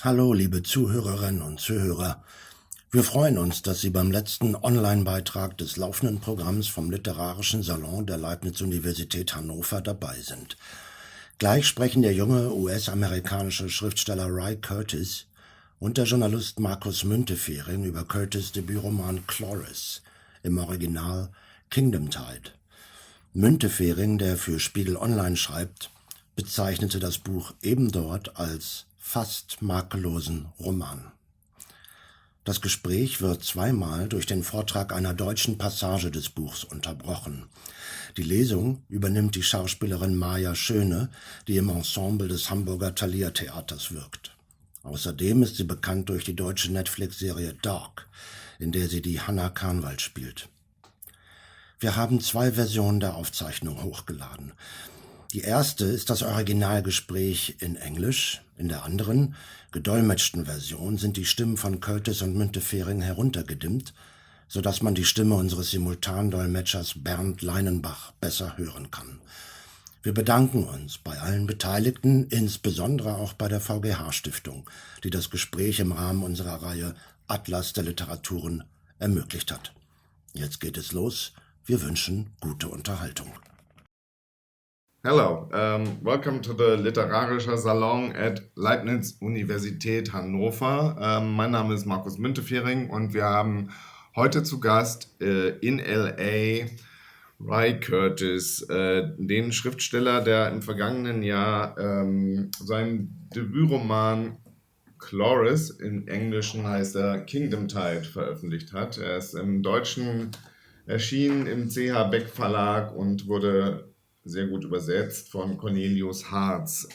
Hallo, liebe Zuhörerinnen und Zuhörer. Wir freuen uns, dass Sie beim letzten Online-Beitrag des laufenden Programms vom Literarischen Salon der Leibniz-Universität Hannover dabei sind. Gleich sprechen der junge US-amerikanische Schriftsteller Rye Curtis und der Journalist Markus Müntefering über Curtis' Debütroman Cloris, im Original Kingdomtide. Müntefering, der für Spiegel Online schreibt, bezeichnete das Buch eben dort als fast makellosen Roman. Das Gespräch wird zweimal durch den Vortrag einer deutschen Passage des Buchs unterbrochen. Die Lesung übernimmt die Schauspielerin Maja Schöne, die im Ensemble des Hamburger Thalia-Theaters wirkt. Außerdem ist sie bekannt durch die deutsche Netflix-Serie Dark, in der sie die Hannah Kahnwald spielt. Wir haben 2 Versionen der Aufzeichnung hochgeladen. Die erste ist das Originalgespräch in Englisch. In der anderen, gedolmetschten Version sind die Stimmen von Curtis und Müntefering heruntergedimmt, sodass man die Stimme unseres Simultandolmetschers Bernd Leinenbach besser hören kann. Wir bedanken uns bei allen Beteiligten, insbesondere auch bei der VGH-Stiftung, die das Gespräch im Rahmen unserer Reihe Atlas der Literaturen ermöglicht hat. Jetzt geht es los. Wir wünschen gute Unterhaltung. Hello, welcome to the Literarischer Salon at Leibniz-Universität Hannover. Mein Name ist Markus Müntefering und wir haben heute zu Gast in LA Rye Curtis, den Schriftsteller, der im vergangenen Jahr seinen Debütroman Cloris, im Englischen heißt er Kingdomtide, veröffentlicht hat. Er ist im Deutschen erschienen im CH Beck Verlag und wurde sehr gut übersetzt von Cornelius Hartz.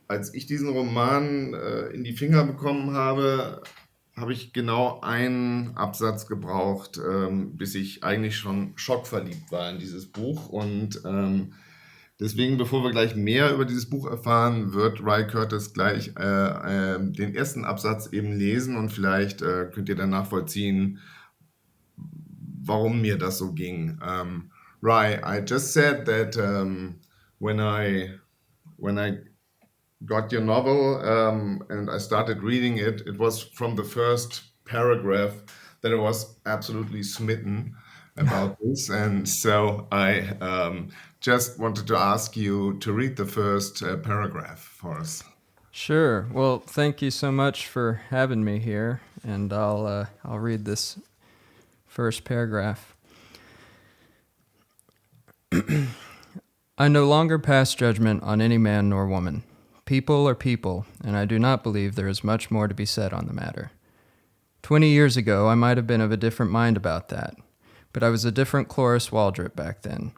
Als ich diesen Roman in die Finger bekommen habe, habe ich genau einen Absatz gebraucht, bis ich eigentlich schon schockverliebt war in dieses Buch. Und deswegen, bevor wir gleich mehr über dieses Buch erfahren, wird Rye Curtis gleich den ersten Absatz eben lesen und vielleicht könnt ihr dann nachvollziehen, warum mir das so ging. Rye, I just said that when I got your novel and I started reading it, it was from the first paragraph that I was absolutely smitten about this, and so I just wanted to ask you to read the first paragraph for us. Sure. Well, thank you so much for having me here, and I'll read this first paragraph. I no longer pass judgment on any man nor woman. People are people, and I do not believe there is much more to be said on the matter. 20 years ago, I might have been of a different mind about that, but I was a different Cloris Waldrip back then.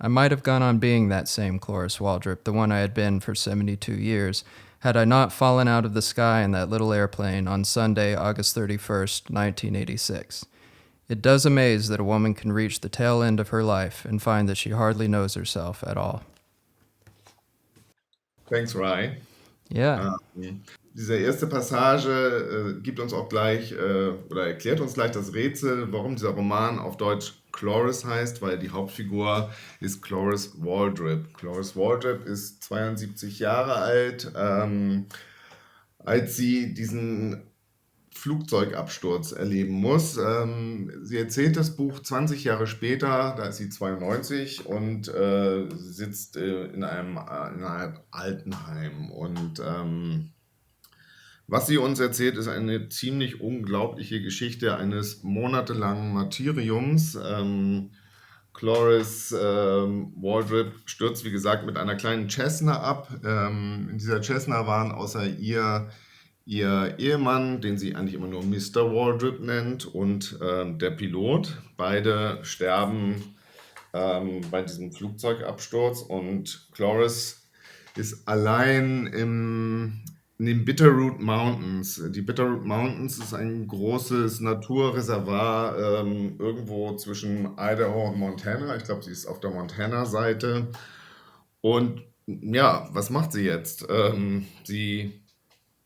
I might have gone on being that same Cloris Waldrip, the one I had been for 72 years, had I not fallen out of the sky in that little airplane on Sunday, August 31st, 1986. It does amaze that a woman can reach the tail end of her life and find that she hardly knows herself at all. Thanks, Rye. Yeah. Diese erste Passage gibt uns auch gleich oder erklärt uns gleich das Rätsel, warum dieser Roman auf Deutsch Cloris heißt, weil die Hauptfigur ist Cloris Waldrip. Cloris Waldrip ist 72 Jahre alt, als sie diesen Flugzeugabsturz erleben muss. Sie erzählt das Buch 20 Jahre später, da ist sie 92 und sitzt in einem Altenheim. Und was sie uns erzählt, ist eine ziemlich unglaubliche Geschichte eines monatelangen Martyriums. Cloris Waldrip stürzt, wie gesagt, mit einer kleinen Cessna ab. In dieser Cessna waren außer ihr Ehemann, den sie eigentlich immer nur Mr. Waldrip nennt, und der Pilot. Beide sterben bei diesem Flugzeugabsturz und Cloris ist allein in den Bitterroot Mountains. Die Bitterroot Mountains ist ein großes Naturreservat irgendwo zwischen Idaho und Montana. Ich glaube, sie ist auf der Montana-Seite. Und ja, was macht sie jetzt? Sie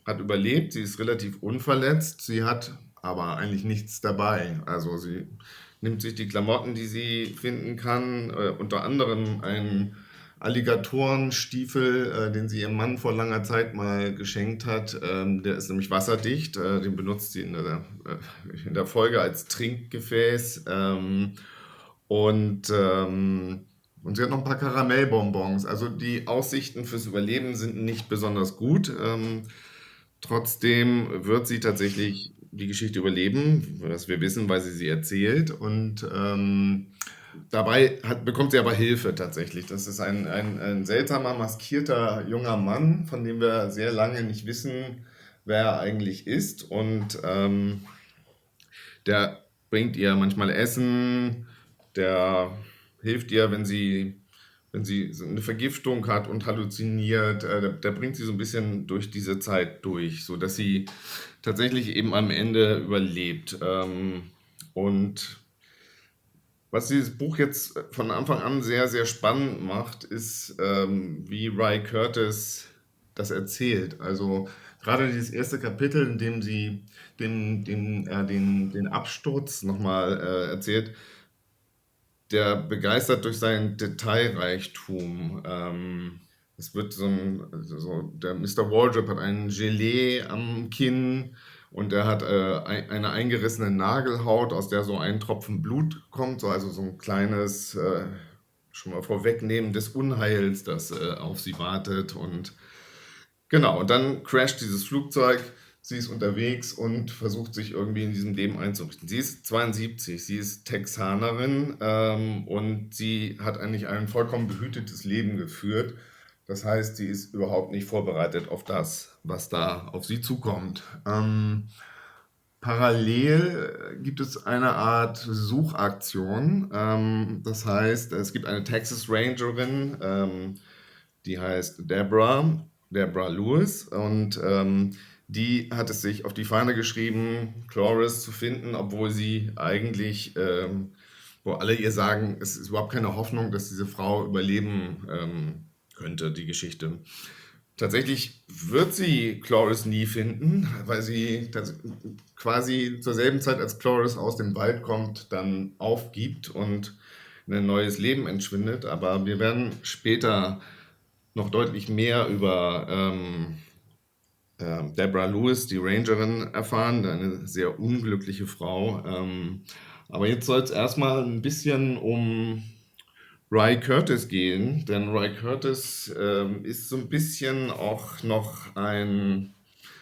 hat überlebt, sie ist relativ unverletzt, sie hat aber eigentlich nichts dabei. Also sie nimmt sich die Klamotten, die sie finden kann, unter anderem Alligatorenstiefel, den sie ihrem Mann vor langer Zeit mal geschenkt hat. Der ist nämlich wasserdicht. Den benutzt sie in der Folge als Trinkgefäß. Und sie hat noch ein paar Karamellbonbons. Also die Aussichten fürs Überleben sind nicht besonders gut. Trotzdem wird sie tatsächlich die Geschichte überleben, was wir wissen, weil sie erzählt. Und dabei bekommt sie aber Hilfe tatsächlich. Das ist ein seltsamer, maskierter junger Mann, von dem wir sehr lange nicht wissen, wer er eigentlich ist. Und der bringt ihr manchmal Essen, der hilft ihr, wenn sie so eine Vergiftung hat und halluziniert. Der bringt sie so ein bisschen durch diese Zeit durch, sodass sie tatsächlich eben am Ende überlebt. Und was dieses Buch jetzt von Anfang an sehr, sehr spannend macht, ist, wie Rye Curtis das erzählt. Also gerade dieses erste Kapitel, in dem sie den Absturz nochmal erzählt, der begeistert durch seinen Detailreichtum. Es wird der Mr. Waldrip hat ein Gelee am Kinn und er hat eine eingerissene Nagelhaut, aus der so ein Tropfen Blut kommt, also so ein kleines, schon mal vorwegnehmen des Unheils, das auf sie wartet. Und genau, und dann crasht dieses Flugzeug. Sie ist unterwegs und versucht sich irgendwie in diesem Leben einzurichten. Sie ist 72, sie ist Texanerin und sie hat eigentlich ein vollkommen behütetes Leben geführt. Das heißt, sie ist überhaupt nicht vorbereitet auf das, was da auf sie zukommt. Parallel gibt es eine Art Suchaktion. Das heißt, es gibt eine Texas Rangerin, die heißt Deborah Lewis, und die hat es sich auf die Fahne geschrieben, Cloris zu finden, obwohl sie eigentlich, wo alle ihr sagen, es ist überhaupt keine Hoffnung, dass diese Frau überleben könnte, die Geschichte. Tatsächlich wird sie Cloris nie finden, weil sie quasi zur selben Zeit, als Cloris aus dem Wald kommt, dann aufgibt und in ein neues Leben entschwindet. Aber wir werden später noch deutlich mehr über Deborah Lewis, die Rangerin, erfahren, eine sehr unglückliche Frau. Aber jetzt soll es erstmal ein bisschen um Rye Curtis gehen, denn Rye Curtis ist so ein bisschen auch noch er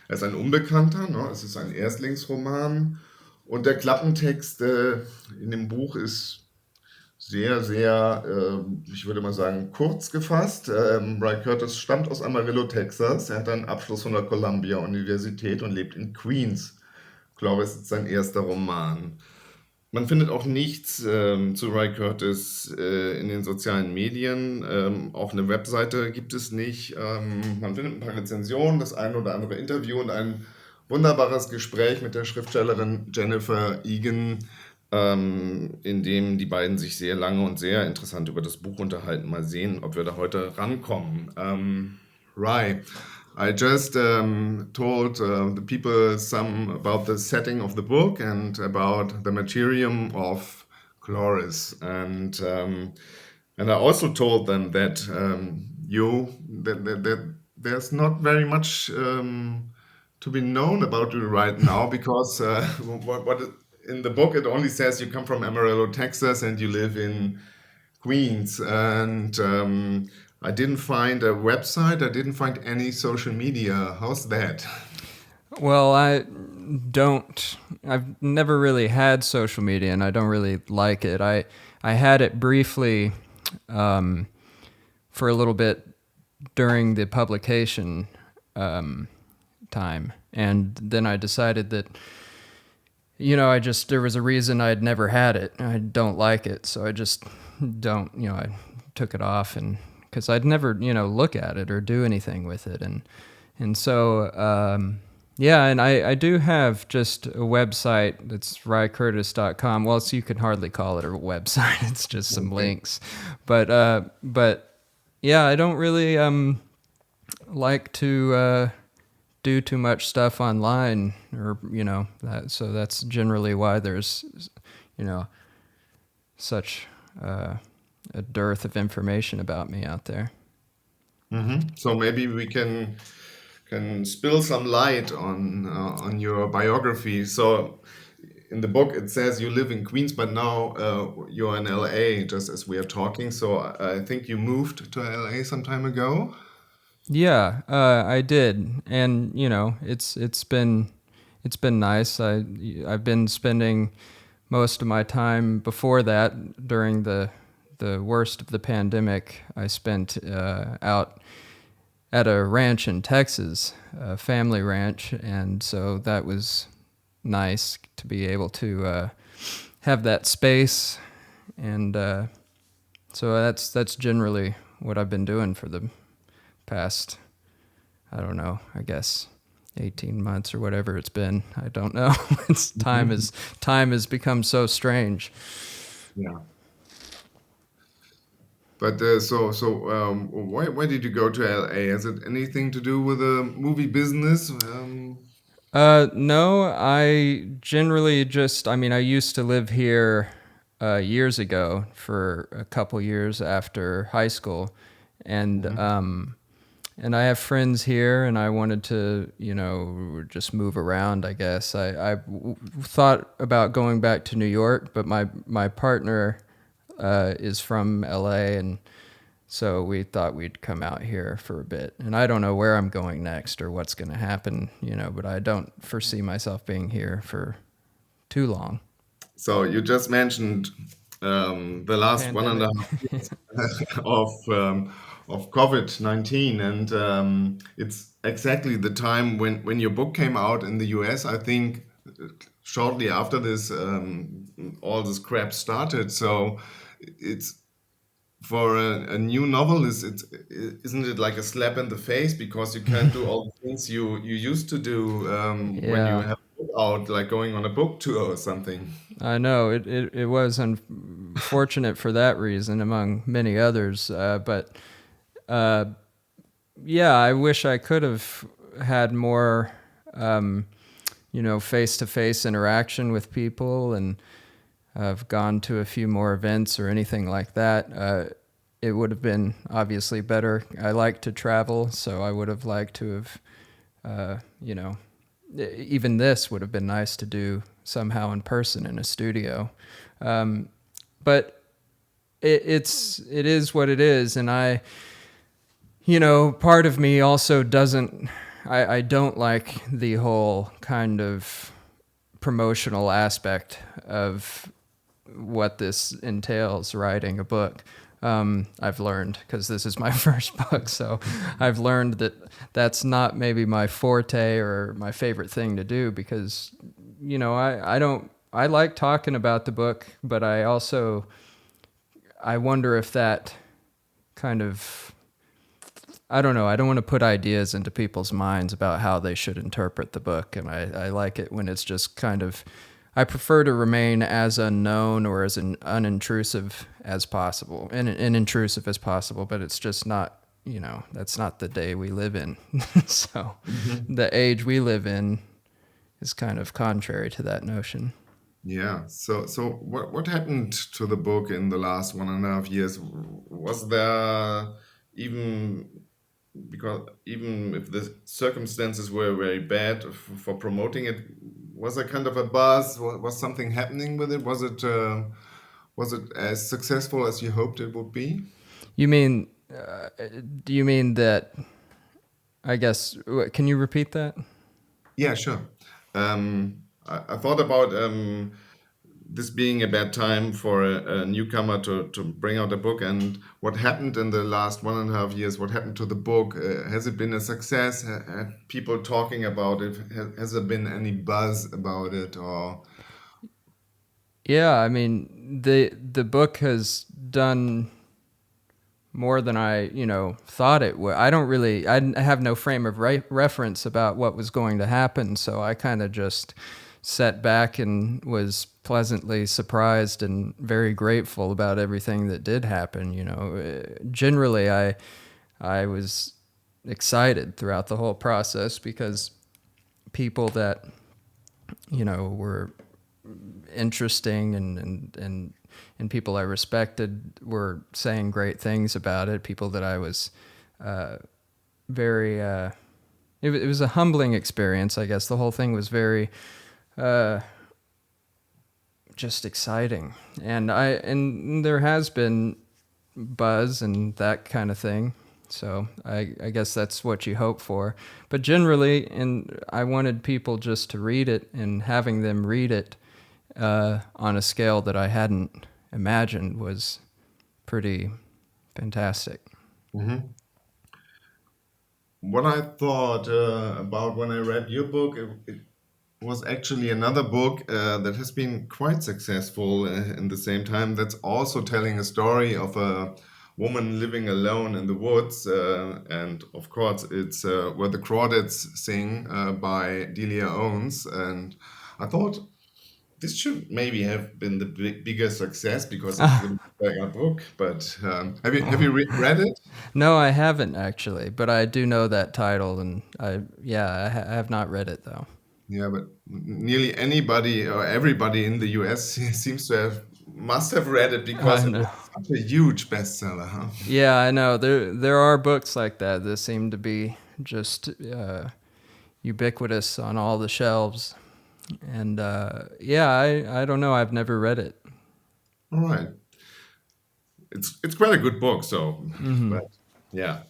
ist ein Unbekannter, ne? Es ist ein Erstlingsroman und der Klappentext in dem Buch ist sehr, sehr, ich würde mal sagen, kurz gefasst. Rye Curtis stammt aus Amarillo, Texas. Er hat einen Abschluss von der Columbia-Universität und lebt in Queens. Cloris ist sein erster Roman. Man findet auch nichts zu Rye Curtis in den sozialen Medien. Auch eine Webseite gibt es nicht. Man findet ein paar Rezensionen, das eine oder andere Interview und ein wunderbares Gespräch mit der Schriftstellerin Jennifer Egan, in dem die beiden sich sehr lange und sehr interessant über das Buch unterhalten. Mal sehen, ob wir da heute rankommen. Rye, I just told the people some about the setting of the book and about the materium of Cloris, and I also told them that that there's not very much to be known about you right now, because in the book it only says you come from Amarillo, Texas, and you live in Queens, and I didn't find a website, I didn't find any social media. How's that? Well, I've never really had social media, and I don't really like it. I had it briefly for a little bit during the publication time, and then I decided that, there was a reason I'd never had it. I don't like it, so I just don't, I took it off, and because I'd never, look at it or do anything with it, and so and I do have just a website that's ryecurtis.com. Well, so you could hardly call it a website; it's just some links, but yeah, I don't really like to do too much stuff online, or so that's generally why there's such a dearth of information about me out there. So maybe we can spill some light on your biography. So in the book it says you live in Queens, but now you're in LA, just as we are talking. So I think you moved to LA some time ago. Yeah, I did, and it's been nice. I've been spending most of my time before that during the worst of the pandemic. I spent out at a ranch in Texas, a family ranch, and so that was nice to be able to have that space, and so that's generally what I've been doing for the past, I don't know, I guess 18 months or whatever it's been. I don't know. Time has become so strange. Yeah. But why did you go to LA? Has it anything to do with the movie business? No, I generally I used to live here years ago for a couple years after high school, and I have friends here, and I wanted to, just move around, I guess. I thought about going back to New York, but my partner is from LA, and so we thought we'd come out here for a bit. And I don't know where I'm going next or what's going to happen, but I don't foresee myself being here for too long. So you just mentioned the last Pandemic. 1.5 years of COVID-19, and it's exactly the time when your book came out in the US. I think shortly after this, all this crap started. So it's for a new novelist, isn't it like a slap in the face, because you can't do all the things you used to do when you Yeah. have a book out, like going on a book tour or something. I know it was unfortunate for that reason, among many others. But yeah, I wish I could have had more, face-to-face interaction with people, and I've gone to a few more events or anything like that. It would have been obviously better. I like to travel, so I would have liked to have, even this would have been nice to do somehow in person in a studio. But it is what it is, and part of me also doesn't. I don't like the whole kind of promotional aspect of what this entails, writing a book. I've learned, because this is my first book, so I've learned that that's not maybe my forte or my favorite thing to do, because, I like talking about the book, but I wonder if that kind of, I don't know, I don't want to put ideas into people's minds about how they should interpret the book, and I like it when it's just kind of, I prefer to remain as unknown or as unintrusive as possible, and intrusive as possible, but it's just not, that's not the day we live in. So the age we live in is kind of contrary to that notion. Yeah. So what happened to the book in the last 1.5 years? Was there because even if the circumstances were very bad for promoting it, was there kind of a buzz? Was something happening with it? Was it as successful as you hoped it would be? You mean, do you mean that, I guess, can you repeat that? Yeah, sure. I thought about this being a bad time for a newcomer to bring out a book, and what happened in the last 1.5 years. What happened to the book? Has it been a success? Have people talking about it? Has there been any buzz about it? Or Yeah, I mean, the book has done more than I, thought it would. I have no frame of reference about what was going to happen, so I kind of just sat back and was pleasantly surprised and very grateful about everything that did happen. Generally, I was excited throughout the whole process, because people that were interesting and and people I respected were saying great things about it. People that I was very. It was a humbling experience, I guess. The whole thing was very just exciting, and there has been buzz and that kind of thing. So I guess that's what you hope for. But generally, I wanted people just to read it, and having them read it on a scale that I hadn't imagined was pretty fantastic. Mm-hmm. What I thought about when I read your book, it was actually another book that has been quite successful in the same time. That's also telling a story of a woman living alone in the woods. And of course, it's Where the Crawdads Sing by Delia Owens. And I thought this should maybe have been the bigger success because it's a bigger book. But have you read it? No, I haven't actually, but I do know that title, and I have not read it though. Yeah, but nearly anybody or everybody in the US must have read it because it was such a huge bestseller, huh? Yeah, I know. There are books like that that seem to be just ubiquitous on all the shelves. And I don't know. I've never read it. All right. It's quite a good book, so but yeah.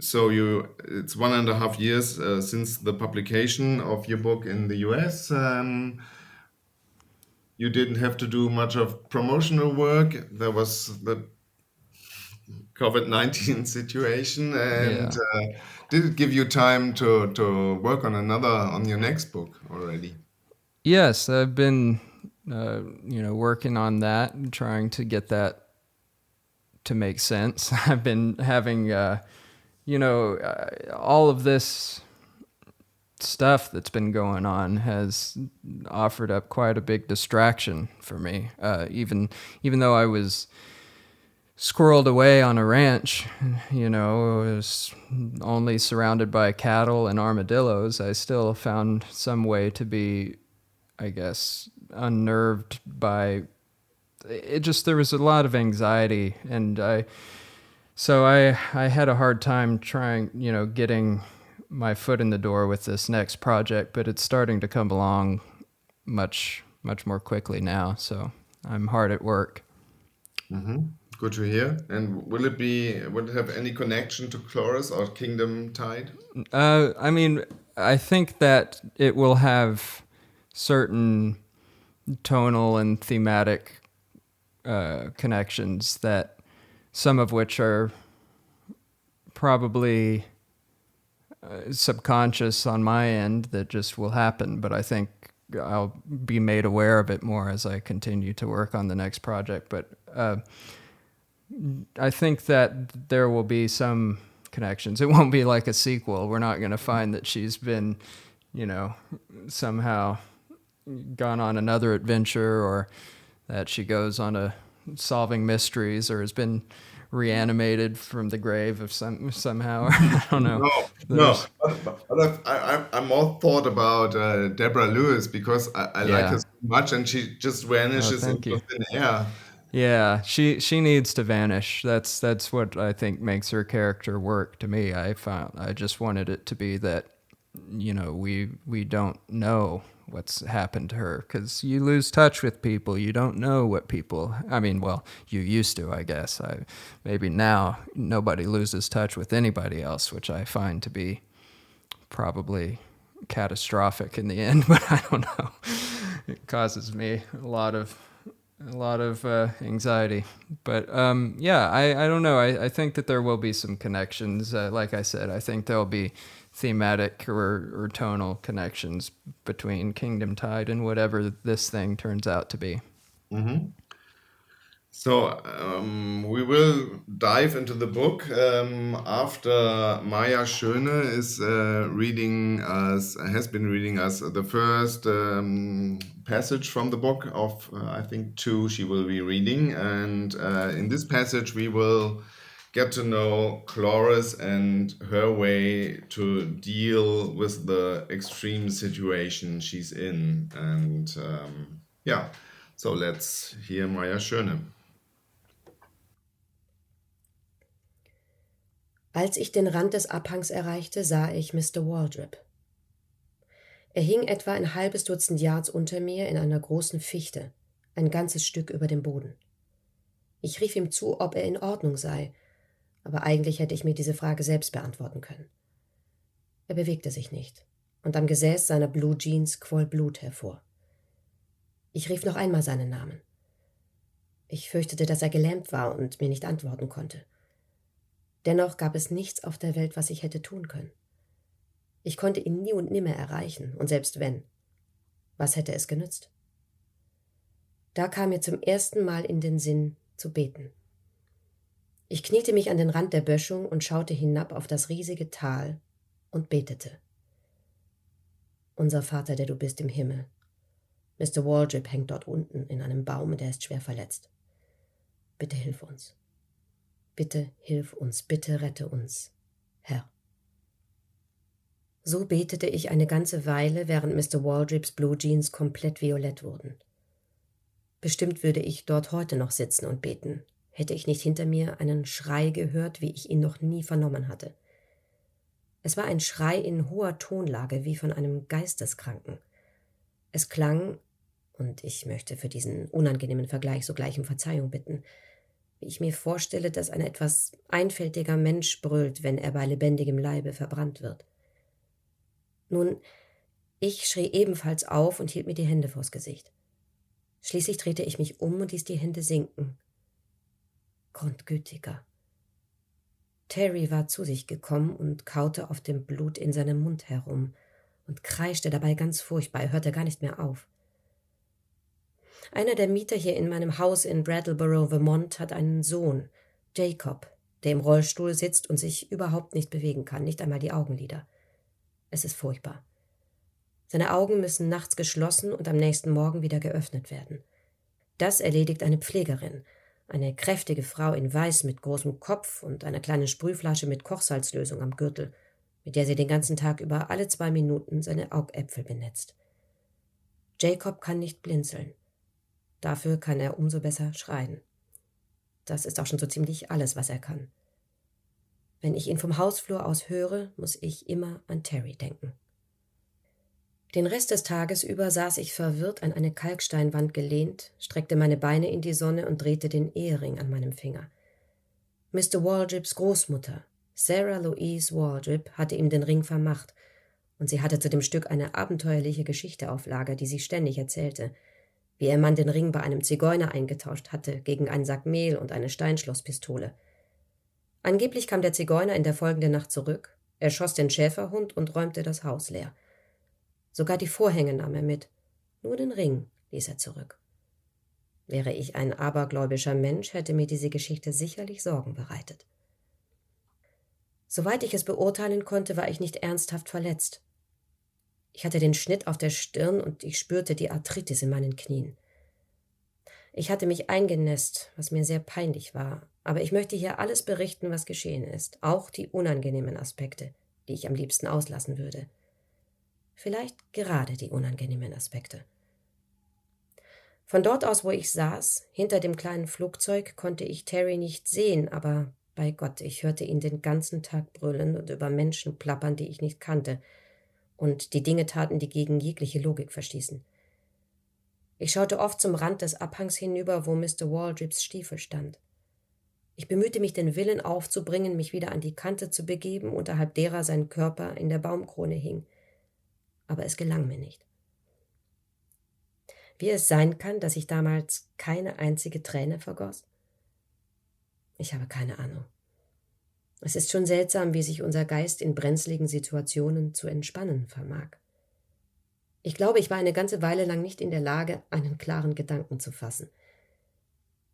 So it's 1.5 years since the publication of your book in the US. You didn't have to do much of promotional work. There was the COVID-19 situation, and did it give you time to work on your next book already? Yes, I've been working on that and trying to get that to make sense. I've been having all of this stuff that's been going on has offered up quite a big distraction for me. Even though I was squirreled away on a ranch, was only surrounded by cattle and armadillos, I still found some way to be, I guess, unnerved by it. There was a lot of anxiety, and I had a hard time trying, getting my foot in the door with this next project, but it's starting to come along much more quickly now, so I'm hard at work. Mm-hmm. Good to hear. And would it have any connection to Cloris or Kingdomtide? I think that it will have certain tonal and thematic connections, that some of which are probably subconscious on my end that just will happen, but I think I'll be made aware of it more as I continue to work on the next project. But I think that there will be some connections. It won't be like a sequel. We're not going to find that she's been, somehow gone on another adventure, or that she goes on a solving mysteries, or has been reanimated from the grave of somehow. I don't know. No. But I more thought about Deborah Lewis, because I like her so much, and she just vanishes into thin air. Yeah, she needs to vanish. That's what I think makes her character work to me. I just wanted it to be that, we don't know what's happened to her, because you lose touch with people. You don't know what people. You used to, I guess. Maybe now nobody loses touch with anybody else, which I find to be probably catastrophic in the end. But I don't know. It causes me a lot of anxiety. But I don't know. I think that there will be some connections. Like I said, I think there'll be thematic or tonal connections between Kingdomtide and whatever this thing turns out to be. Mm-hmm. So we will dive into the book after Maja Schöne has been reading us the first passage from the book of I think 2 she will be reading, and in this passage we will get to know Cloris and her way to deal with the extreme situation she's in. And Ja, so let's hear Maja Schöne. Als ich den Rand des Abhangs erreichte, sah ich Mr. Waldrip. Er hing etwa ein halbes Dutzend Yards unter mir in einer großen Fichte, ein ganzes Stück über dem Boden. Ich rief ihm zu, ob er in Ordnung sei, aber eigentlich hätte ich mir diese Frage selbst beantworten können. Er bewegte sich nicht, und am Gesäß seiner Blue Jeans quoll Blut hervor. Ich rief noch einmal seinen Namen. Ich fürchtete, dass er gelähmt war und mir nicht antworten konnte. Dennoch gab es nichts auf der Welt, was ich hätte tun können. Ich konnte ihn nie und nimmer erreichen, und selbst wenn, was hätte es genützt? Da kam mir zum ersten Mal in den Sinn, zu beten. Ich kniete mich an den Rand der Böschung und schaute hinab auf das riesige Tal und betete. Unser Vater, der du bist im Himmel. Mr. Waldrip hängt dort unten in einem Baum und er ist schwer verletzt. Bitte hilf uns. Bitte hilf uns, bitte rette uns, Herr. So betete ich eine ganze Weile, während Mr. Waldrips Blue Jeans komplett violett wurden. Bestimmt würde ich dort heute noch sitzen und beten, hätte ich nicht hinter mir einen Schrei gehört, wie ich ihn noch nie vernommen hatte. Es war ein Schrei in hoher Tonlage, wie von einem Geisteskranken. Es klang, und ich möchte für diesen unangenehmen Vergleich sogleich um Verzeihung bitten, wie ich mir vorstelle, dass ein etwas einfältiger Mensch brüllt, wenn er bei lebendigem Leibe verbrannt wird. Nun, ich schrie ebenfalls auf und hielt mir die Hände vors Gesicht. Schließlich drehte ich mich um und ließ die Hände sinken. Grundgütiger. Terry war zu sich gekommen und kaute auf dem Blut in seinem Mund herum und kreischte dabei ganz furchtbar, er hörte gar nicht mehr auf. Einer der Mieter hier in meinem Haus in Brattleboro, Vermont, hat einen Sohn, Jacob, der im Rollstuhl sitzt und sich überhaupt nicht bewegen kann, nicht einmal die Augenlider. Es ist furchtbar. Seine Augen müssen nachts geschlossen und am nächsten Morgen wieder geöffnet werden. Das erledigt eine Pflegerin, eine kräftige Frau in Weiß mit großem Kopf und einer kleinen Sprühflasche mit Kochsalzlösung am Gürtel, mit der sie den ganzen Tag über alle 2 Minuten seine Augäpfel benetzt. Jacob kann nicht blinzeln. Dafür kann er umso besser schreien. Das ist auch schon so ziemlich alles, was er kann. Wenn ich ihn vom Hausflur aus höre, muss ich immer an Terry denken. Den Rest des Tages über saß ich verwirrt an eine Kalksteinwand gelehnt, streckte meine Beine in die Sonne und drehte den Ehering an meinem Finger. Mr. Waldrips Großmutter, Sarah Louise Waldrip, hatte ihm den Ring vermacht, und sie hatte zu dem Stück eine abenteuerliche Geschichte auf Lager, die sie ständig erzählte, wie ihr Mann den Ring bei einem Zigeuner eingetauscht hatte gegen einen Sack Mehl und eine Steinschlosspistole. Angeblich kam der Zigeuner in der folgenden Nacht zurück, erschoss den Schäferhund und räumte das Haus leer. Sogar die Vorhänge nahm er mit, nur den Ring ließ er zurück. Wäre ich ein abergläubischer Mensch, hätte mir diese Geschichte sicherlich Sorgen bereitet. Soweit ich es beurteilen konnte, war ich nicht ernsthaft verletzt. Ich hatte den Schnitt auf der Stirn und ich spürte die Arthritis in meinen Knien. Ich hatte mich eingenässt, was mir sehr peinlich war, aber ich möchte hier alles berichten, was geschehen ist, auch die unangenehmen Aspekte, die ich am liebsten auslassen würde. Vielleicht gerade die unangenehmen Aspekte. Von dort aus, wo ich saß, hinter dem kleinen Flugzeug, konnte ich Terry nicht sehen, aber bei Gott, ich hörte ihn den ganzen Tag brüllen und über Menschen plappern, die ich nicht kannte, und die Dinge taten, die gegen jegliche Logik verstießen. Ich schaute oft zum Rand des Abhangs hinüber, wo Mr. Waldrips Stiefel stand. Ich bemühte mich, den Willen aufzubringen, mich wieder an die Kante zu begeben, unterhalb derer sein Körper in der Baumkrone hing. Aber es gelang mir nicht. Wie es sein kann, dass ich damals keine einzige Träne vergoss? Ich habe keine Ahnung. Es ist schon seltsam, wie sich unser Geist in brenzligen Situationen zu entspannen vermag. Ich glaube, ich war eine ganze Weile lang nicht in der Lage, einen klaren Gedanken zu fassen.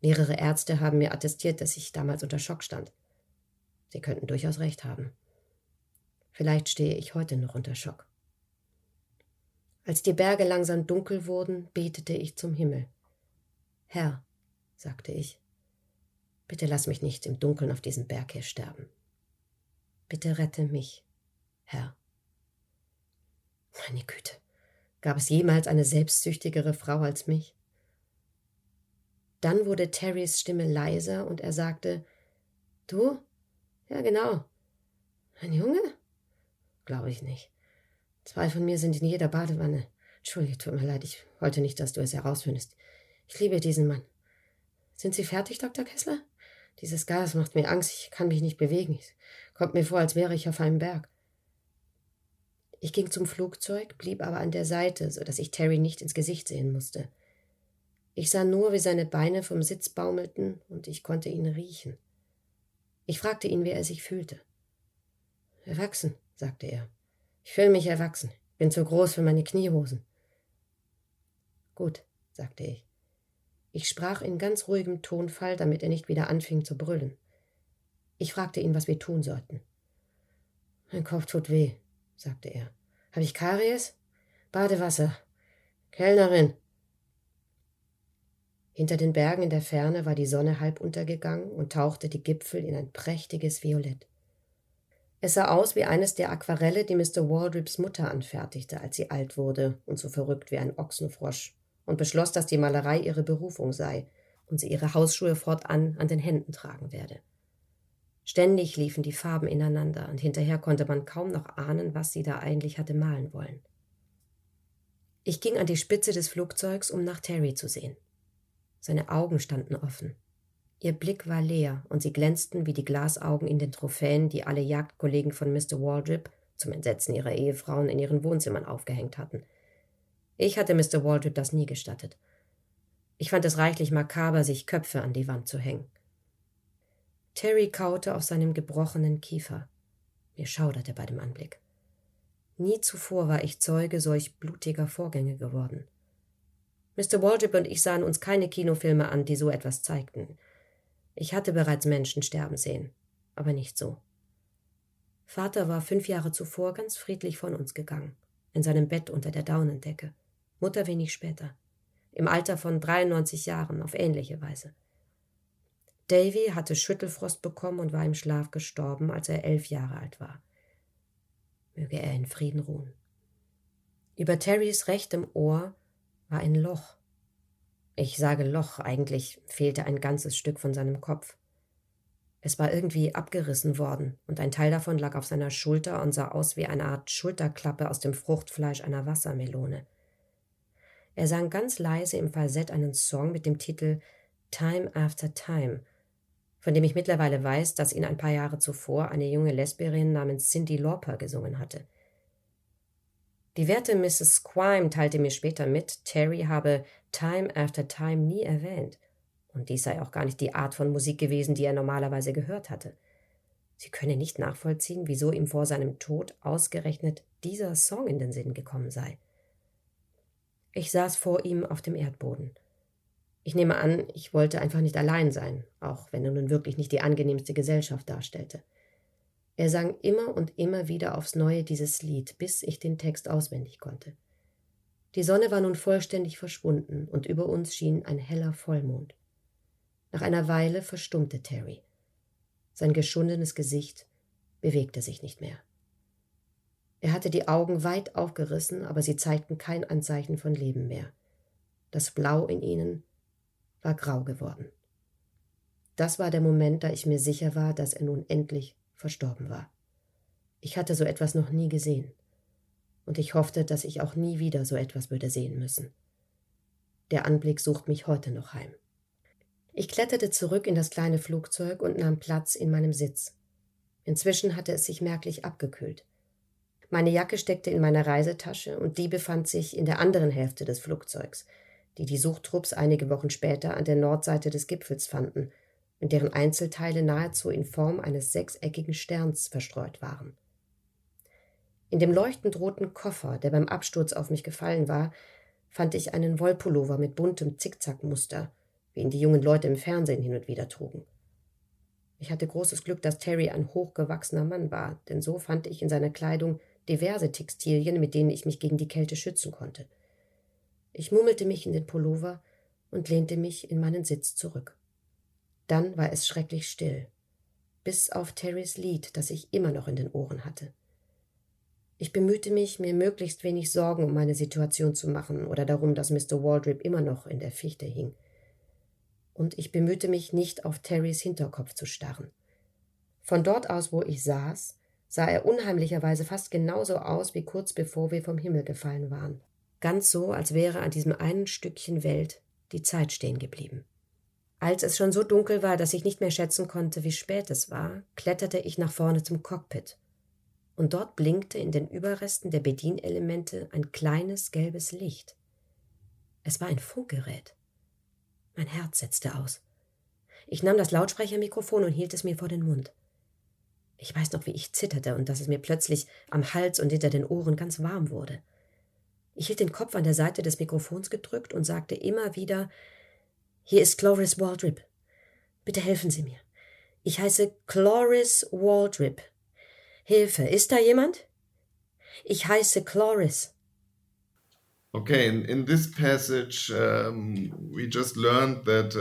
Mehrere Ärzte haben mir attestiert, dass ich damals unter Schock stand. Sie könnten durchaus recht haben. Vielleicht stehe ich heute noch unter Schock. Als die Berge langsam dunkel wurden, betete ich zum Himmel. Herr, sagte ich, bitte lass mich nicht im Dunkeln auf diesem Berg hier sterben. Bitte rette mich, Herr. Meine Güte, gab es jemals eine selbstsüchtigere Frau als mich? Dann wurde Terrys Stimme leiser und er sagte, »Du? Ja, genau. Ein Junge? Glaube ich nicht. 2 von mir sind in jeder Badewanne. Entschuldige, tut mir leid, ich wollte nicht, dass du es herausfindest. Ich liebe diesen Mann. Sind Sie fertig, Dr. Kessler? Dieses Gas macht mir Angst, ich kann mich nicht bewegen. Es kommt mir vor, als wäre ich auf einem Berg.« Ich ging zum Flugzeug, blieb aber an der Seite, so dass ich Terry nicht ins Gesicht sehen musste. Ich sah nur, wie seine Beine vom Sitz baumelten und ich konnte ihn riechen. Ich fragte ihn, wie er sich fühlte. »Erwachsen«, sagte er. »Ich fühle mich erwachsen. Bin zu groß für meine Kniehosen.« »Gut«, sagte ich. Ich sprach in ganz ruhigem Tonfall, damit er nicht wieder anfing zu brüllen. Ich fragte ihn, was wir tun sollten. »Mein Kopf tut weh«, sagte er. »Habe ich Karies? Badewasser. Kellnerin.« Hinter den Bergen in der Ferne war die Sonne halb untergegangen und tauchte die Gipfel in ein prächtiges Violett. Es sah aus wie eines der Aquarelle, die Mr. Waldrips Mutter anfertigte, als sie alt wurde und so verrückt wie ein Ochsenfrosch, und beschloss, dass die Malerei ihre Berufung sei und sie ihre Hausschuhe fortan an den Händen tragen werde. Ständig liefen die Farben ineinander, und hinterher konnte man kaum noch ahnen, was sie da eigentlich hatte malen wollen. Ich ging an die Spitze des Flugzeugs, um nach Terry zu sehen. Seine Augen standen offen. Ihr Blick war leer, und sie glänzten wie die Glasaugen in den Trophäen, die alle Jagdkollegen von Mr. Waldrip, zum Entsetzen ihrer Ehefrauen, in ihren Wohnzimmern aufgehängt hatten. Ich hatte Mr. Waldrip das nie gestattet. Ich fand es reichlich makaber, sich Köpfe an die Wand zu hängen. Terry kaute auf seinem gebrochenen Kiefer. Mir schauderte bei dem Anblick. Nie zuvor war ich Zeuge solch blutiger Vorgänge geworden. Mr. Waldrip und ich sahen uns keine Kinofilme an, die so etwas zeigten. Ich hatte bereits Menschen sterben sehen, aber nicht so. Vater war 5 Jahre zuvor ganz friedlich von uns gegangen, in seinem Bett unter der Daunendecke. Mutter wenig später, im Alter von 93 Jahren, auf ähnliche Weise. Davy hatte Schüttelfrost bekommen und war im Schlaf gestorben, als er 11 Jahre alt war. Möge er in Frieden ruhen. Über Terrys rechtem Ohr war ein Loch. Ich sage Loch, eigentlich fehlte ein ganzes Stück von seinem Kopf. Es war irgendwie abgerissen worden, und ein Teil davon lag auf seiner Schulter und sah aus wie eine Art Schulterklappe aus dem Fruchtfleisch einer Wassermelone. Er sang ganz leise im Falsett einen Song mit dem Titel »Time After Time«, von dem ich mittlerweile weiß, dass ihn ein paar Jahre zuvor eine junge Lesbierin namens Cyndi Lauper gesungen hatte. Die werte Mrs. Squime teilte mir später mit, Terry habe Time After Time nie erwähnt, und dies sei auch gar nicht die Art von Musik gewesen, die er normalerweise gehört hatte. Sie könne nicht nachvollziehen, wieso ihm vor seinem Tod ausgerechnet dieser Song in den Sinn gekommen sei. Ich saß vor ihm auf dem Erdboden. Ich nehme an, ich wollte einfach nicht allein sein, auch wenn er nun wirklich nicht die angenehmste Gesellschaft darstellte. Er sang immer und immer wieder aufs Neue dieses Lied, bis ich den Text auswendig konnte. Die Sonne war nun vollständig verschwunden, und über uns schien ein heller Vollmond. Nach einer Weile verstummte Terry. Sein geschundenes Gesicht bewegte sich nicht mehr. Er hatte die Augen weit aufgerissen, aber sie zeigten kein Anzeichen von Leben mehr. Das Blau in ihnen war grau geworden. Das war der Moment, da ich mir sicher war, dass er nun endlich verstorben war. Ich hatte so etwas noch nie gesehen, und ich hoffte, dass ich auch nie wieder so etwas würde sehen müssen. Der Anblick sucht mich heute noch heim. Ich kletterte zurück in das kleine Flugzeug und nahm Platz in meinem Sitz. Inzwischen hatte es sich merklich abgekühlt. Meine Jacke steckte in meiner Reisetasche, und die befand sich in der anderen Hälfte des Flugzeugs, die Suchtrupps einige Wochen später an der Nordseite des Gipfels fanden und deren Einzelteile nahezu in Form eines 6-eckigen Sterns verstreut waren. In dem leuchtend roten Koffer, der beim Absturz auf mich gefallen war, fand ich einen Wollpullover mit buntem Zickzackmuster, wie ihn die jungen Leute im Fernsehen hin und wieder trugen. Ich hatte großes Glück, dass Terry ein hochgewachsener Mann war, denn so fand ich in seiner Kleidung diverse Textilien, mit denen ich mich gegen die Kälte schützen konnte. Ich mummelte mich in den Pullover und lehnte mich in meinen Sitz zurück. Dann war es schrecklich still, bis auf Terrys Lied, das ich immer noch in den Ohren hatte. Ich bemühte mich, mir möglichst wenig Sorgen um meine Situation zu machen oder darum, dass Mr. Waldrip immer noch in der Fichte hing. und ich bemühte mich, nicht auf Terrys Hinterkopf zu starren. Von dort aus, wo ich saß, sah er unheimlicherweise fast genauso aus, wie kurz bevor wir vom Himmel gefallen waren. Ganz so, als wäre an diesem einen Stückchen Welt die Zeit stehen geblieben. Als es schon so dunkel war, dass ich nicht mehr schätzen konnte, wie spät es war, kletterte ich nach vorne zum Cockpit. Und dort blinkte in den Überresten der Bedienelemente ein kleines gelbes Licht. Es war ein Funkgerät. Mein Herz setzte aus. Ich nahm das Lautsprechermikrofon und hielt es mir vor den Mund. Ich weiß noch, wie ich zitterte und dass es mir plötzlich am Hals und hinter den Ohren ganz warm wurde. Ich hielt den Kopf an der Seite des Mikrofons gedrückt und sagte immer wieder: »Hier ist Cloris Waldrip. Bitte helfen Sie mir. Ich heiße Cloris Waldrip. Hilfe, ist da jemand? Ich heiße Cloris.« Okay, in this passage, we just learned that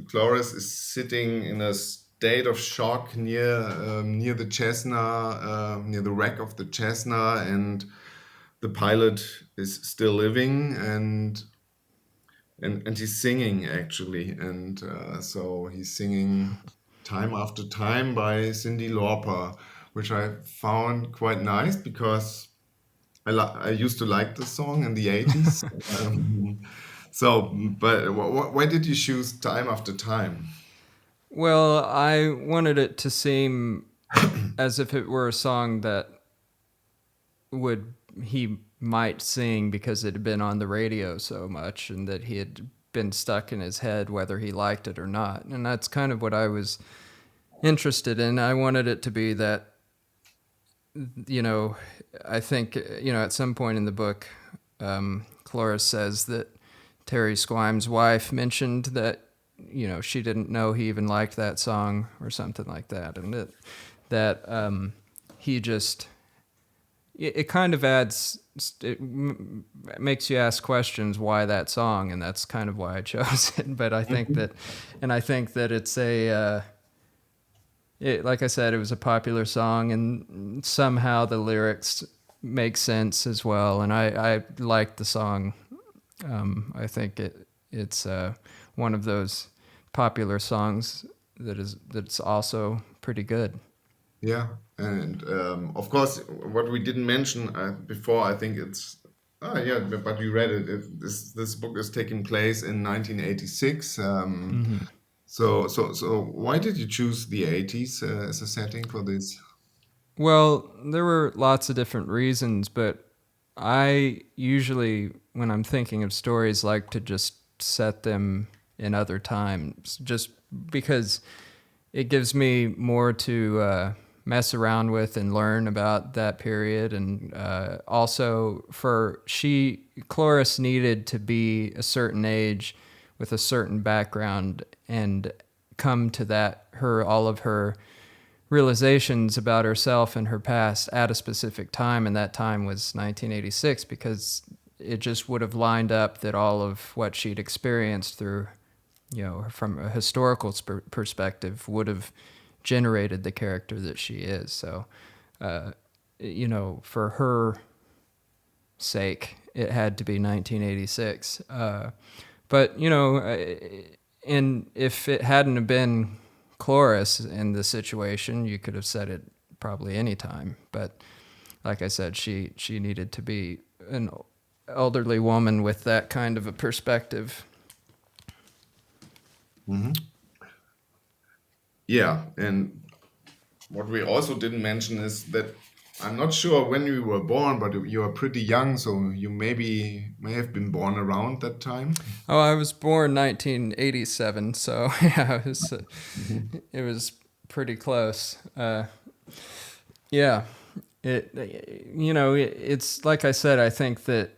Cloris is sitting in a state of shock near the Cessna, near the wreck of the Cessna, and the pilot is still living, and he's singing actually, and so he's singing Time After Time by Cyndi Lauper, which I found quite nice because I used to like the song in the 80s. But why did you choose Time After Time? Well, I wanted it to seem as if it were a song that he might sing because it had been on the radio so much and that he had been stuck in his head whether he liked it or not. And that's kind of what I was interested in. I wanted it to be that, I think, at some point in the book, Cloris says that Terry Squime's wife mentioned that, she didn't know he even liked that song or something like that. And that he just, it kind of adds, it makes you ask questions, why that song? And that's kind of why I chose it. But I think that it's like I said, it was a popular song, and somehow the lyrics make sense as well. And I like the song. I think it's one of those popular songs that's also pretty good. Yeah, and of course, what we didn't mention before, I think it's but you read it. This book is taking place in 1986. So why did you choose the 80s as a setting for this? Well, there were lots of different reasons, but I usually, when I'm thinking of stories, like to just set them in other times, just because it gives me more to mess around with and learn about that period. And also Cloris needed to be a certain age with a certain background and come to all of her realizations about herself and her past at a specific time, and that time was 1986, because it just would have lined up that all of what she'd experienced through, from a historical perspective, would have generated the character that she is. So, for her sake, it had to be 1986. But, and if it hadn't have been Cloris in the situation, you could have said it probably any time. But like I said, she needed to be an elderly woman with that kind of a perspective. Mm-hmm. Yeah, and what we also didn't mention is that I'm not sure when you were born, but you are pretty young, so you may have been born around that time. Oh, I was born 1987, so yeah, it was pretty close. It's like I said, I think that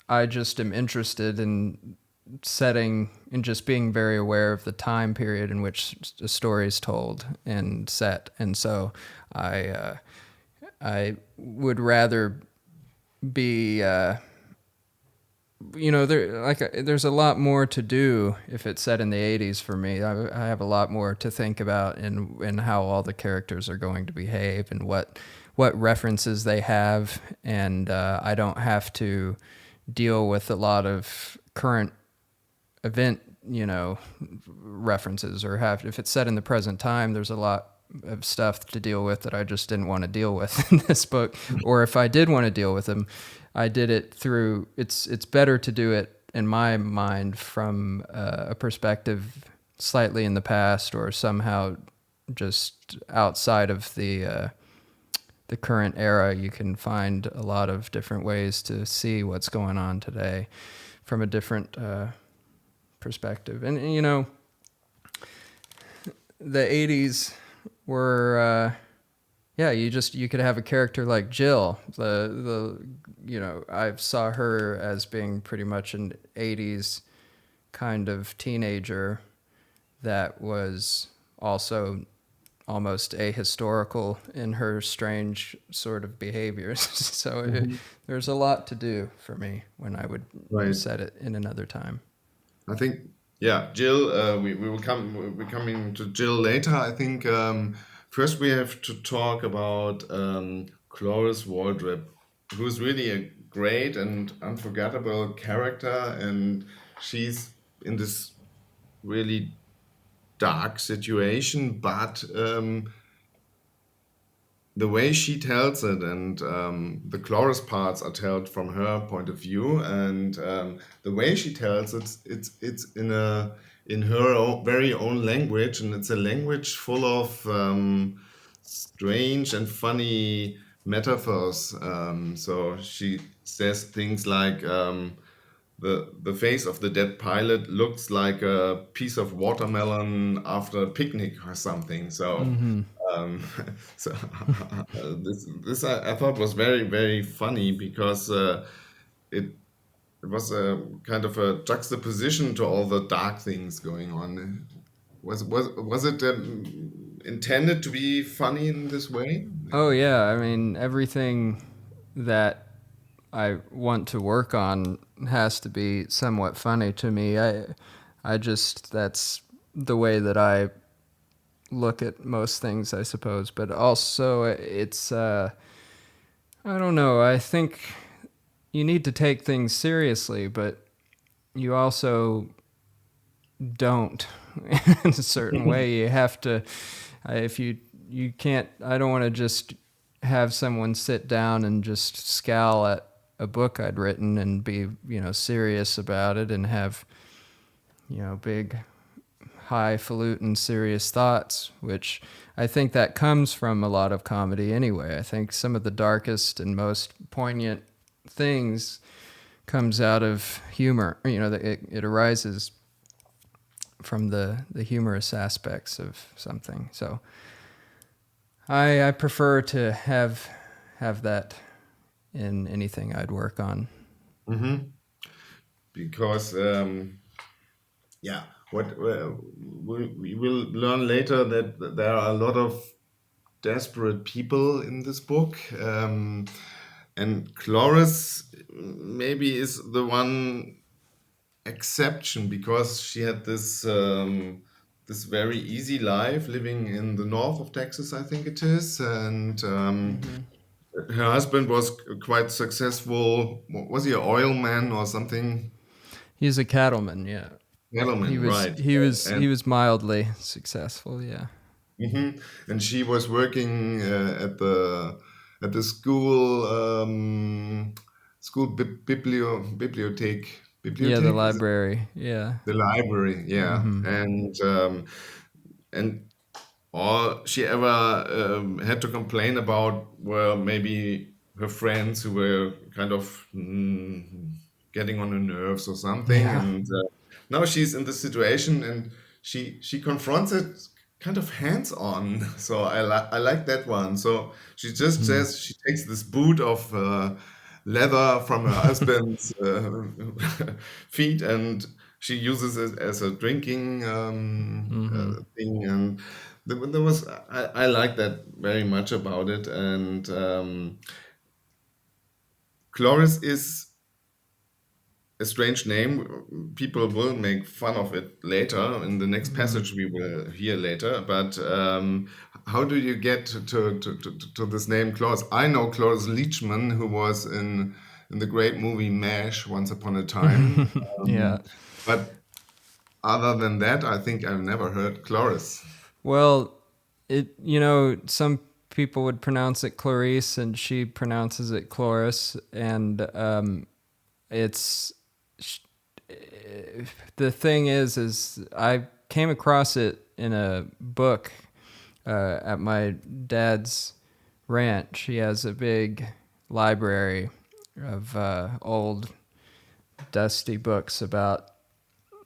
I just am interested in setting and just being very aware of the time period in which the story is told and set, and so I would rather be, there's a lot more to do if it's set in the 80s for me. I have a lot more to think about in how all the characters are going to behave and what references they have, and I don't have to deal with a lot of current event references or if it's set in the present time, there's a lot of stuff to deal with that I just didn't want to deal with in this book. Or if I did want to deal with them, I did it through, it's better to do it in my mind from a perspective slightly in the past or somehow just outside of the current era. You can find a lot of different ways to see what's going on today from a different perspective. And the 80s were you could have a character like Jill. I saw her as being pretty much an 80s kind of teenager that was also almost ahistorical in her strange sort of behaviors. So there's a lot to do for me when I would set it in another time. I think, Jill, we're coming to Jill later. I think first we have to talk about Cloris Waldrip, who's really a great and unforgettable character, and she's in this really dark situation, but the way she tells it, and the Cloris parts are told from her point of view, and the way she tells it, it's in her very own language, and it's a language full of strange and funny metaphors. So she says things like the face of the dead pilot looks like a piece of watermelon after a picnic or something. So, this I thought was very, very funny because it was a kind of a juxtaposition to all the dark things going on. Was it intended to be funny in this way? Oh yeah, I mean everything that I want to work on has to be somewhat funny to me. I just, that's the way that I look at most things, I suppose. But also it's, I don't know, I think you need to take things seriously, but you also don't in a certain way. You have to, if you can't, I don't want to just have someone sit down and just scowl at a book I'd written and be, serious about it and have, big, highfalutin serious thoughts, which I think that comes from a lot of comedy anyway. I think some of the darkest and most poignant things comes out of humor. It arises from the humorous aspects of something. So I prefer to have that in anything I'd work on. Because what we will learn later that there are a lot of desperate people in this book, and Cloris maybe is the one exception because she had this this very easy life living in the north of Texas, I think it is, and her husband was quite successful. Was he an oil man or something? He's a cattleman, yeah. Cattleman, right. He was mildly successful, yeah. And she was working at the school bibliothèque. Yeah, the library, yeah. The library, yeah. And all she ever had to complain about were maybe her friends who were kind of getting on her nerves or something. Yeah. And now she's in this situation and she confronts it kind of hands-on. So I like that one. So she just says she takes this boot of leather from her husband's feet and she uses it as a drinking thing. And there was I like that very much about it. And Cloris is a strange name. People will make fun of it later in the next passage we will hear later. But how do you get to this name Cloris? I know Cloris Leachman, who was in the great movie MASH, Once Upon a Time. Yeah. But Other than that, I think I've never heard Cloris. Well, some people would pronounce it Cloris, and she pronounces it Cloris, and it's the thing is I came across it in a book at my dad's ranch. He has a big library of old, dusty books about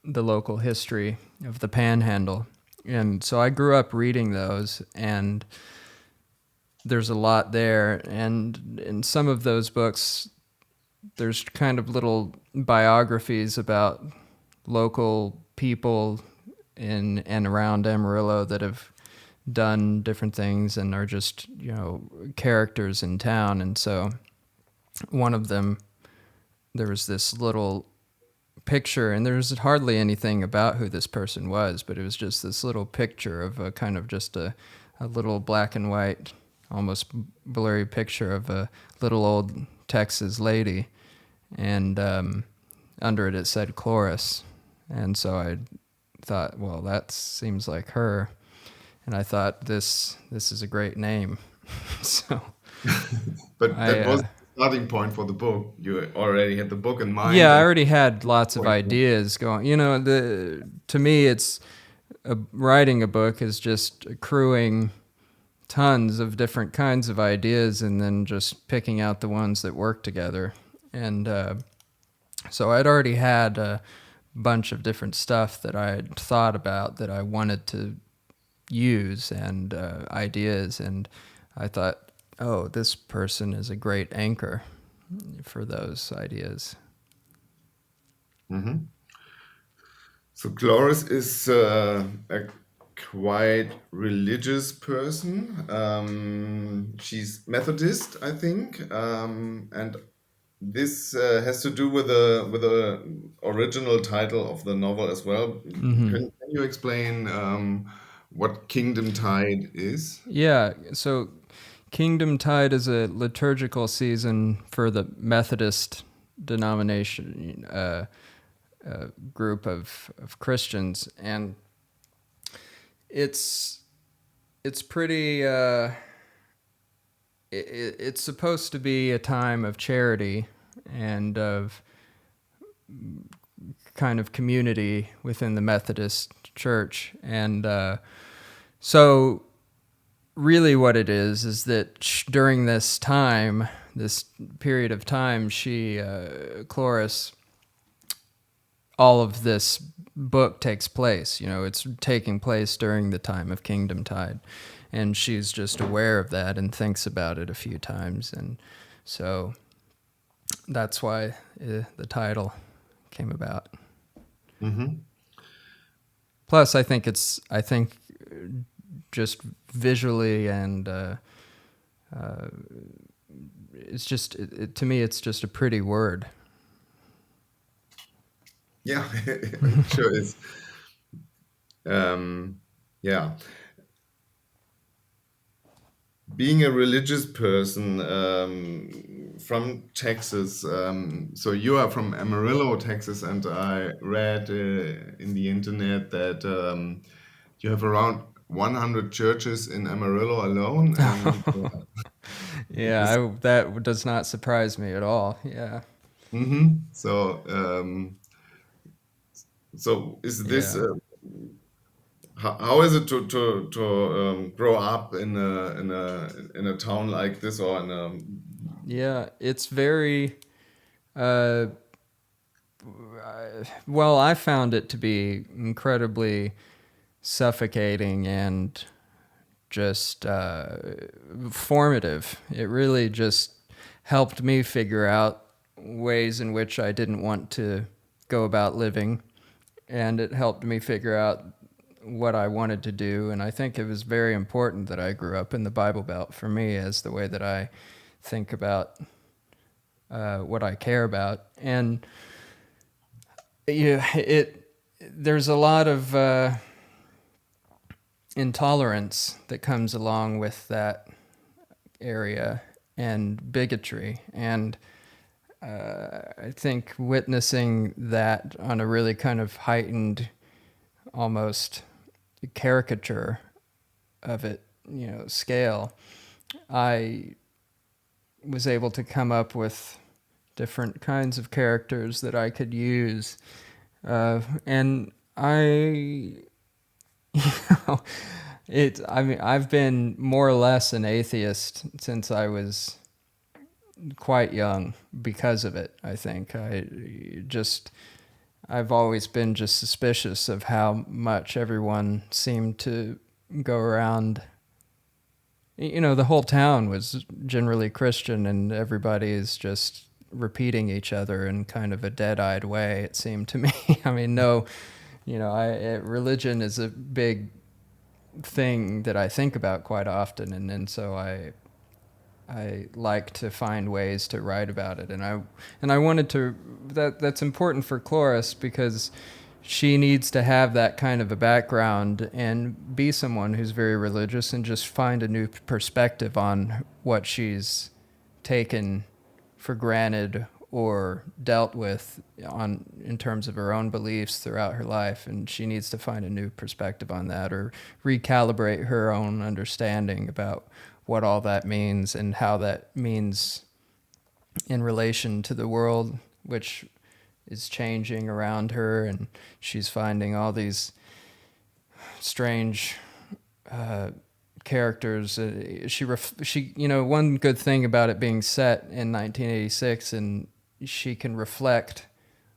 the local history of the Panhandle. And so I grew up reading those, and there's a lot there. And in some of those books, there's kind of little biographies about local people in and around Amarillo that have done different things and are just, characters in town. And so one of them, there was this little picture, and there was hardly anything about who this person was, but it was just this little picture of a kind of just a little black and white, almost blurry picture of a little old Texas lady, and under it said Cloris. And so I thought, well, that seems like her, and I thought this is a great name. So But that was the starting point for the book. You already had the book in mind. Yeah, I already had lots of ideas going. To me, it's writing a book is just accruing tons of different kinds of ideas and then just picking out the ones that work together. And so I'd already had a bunch of different stuff that I had thought about that I wanted to use and ideas. And I thought, oh, this person is a great anchor for those ideas. Mm-hmm. So Cloris is a quite religious person. She's Methodist, I think, and this has to do with the original title of the novel as well. Mm-hmm. Can you explain what Kingdomtide is? Yeah, so Kingdomtide is a liturgical season for the Methodist denomination group of Christians, and it's pretty. It's supposed to be a time of charity and of kind of community within the Methodist Church, and so. Really what it is that during this time, this period of time, Cloris, all of this book takes place. It's taking place during the time of Kingdomtide, and she's just aware of that and thinks about it a few times. And so that's why the title came about. Mm-hmm. Plus, I think just visually and it's just to me it's just a pretty word. Yeah, it sure is. Yeah, being a religious person from Texas, so you are from Amarillo, Texas, and I read in the internet that you have around 100 churches in Amarillo alone. And, yeah, that does not surprise me at all. Yeah. Mm-hmm. So is this how is it to grow up in a town like this or in a? Yeah, it's very. Well, I found it to be incredibly suffocating and just formative. It really just helped me figure out ways in which I didn't want to go about living, and it helped me figure out what I wanted to do. And I think it was very important that I grew up in the Bible Belt for me as the way that I think about what I care about. And there's a lot of intolerance that comes along with that area and bigotry. And I think witnessing that on a really kind of heightened almost caricature of it, scale, I was able to come up with different kinds of characters that I could use. And I, I've been more or less an atheist since I was quite young because of it, I think. I've always been just suspicious of how much everyone seemed to go around. The whole town was generally Christian, and everybody is just repeating each other in kind of a dead-eyed way, it seemed to me. I mean, religion is a big thing that I think about quite often, and so I like to find ways to write about it, and I wanted to. That's important for Cloris because she needs to have that kind of a background and be someone who's very religious and just find a new perspective on what she's taken for granted or dealt with in terms of her own beliefs throughout her life, and she needs to find a new perspective on that or recalibrate her own understanding about what all that means and how that means in relation to the world, which is changing around her, and she's finding all these strange characters. One good thing about it being set in 1986, and she can reflect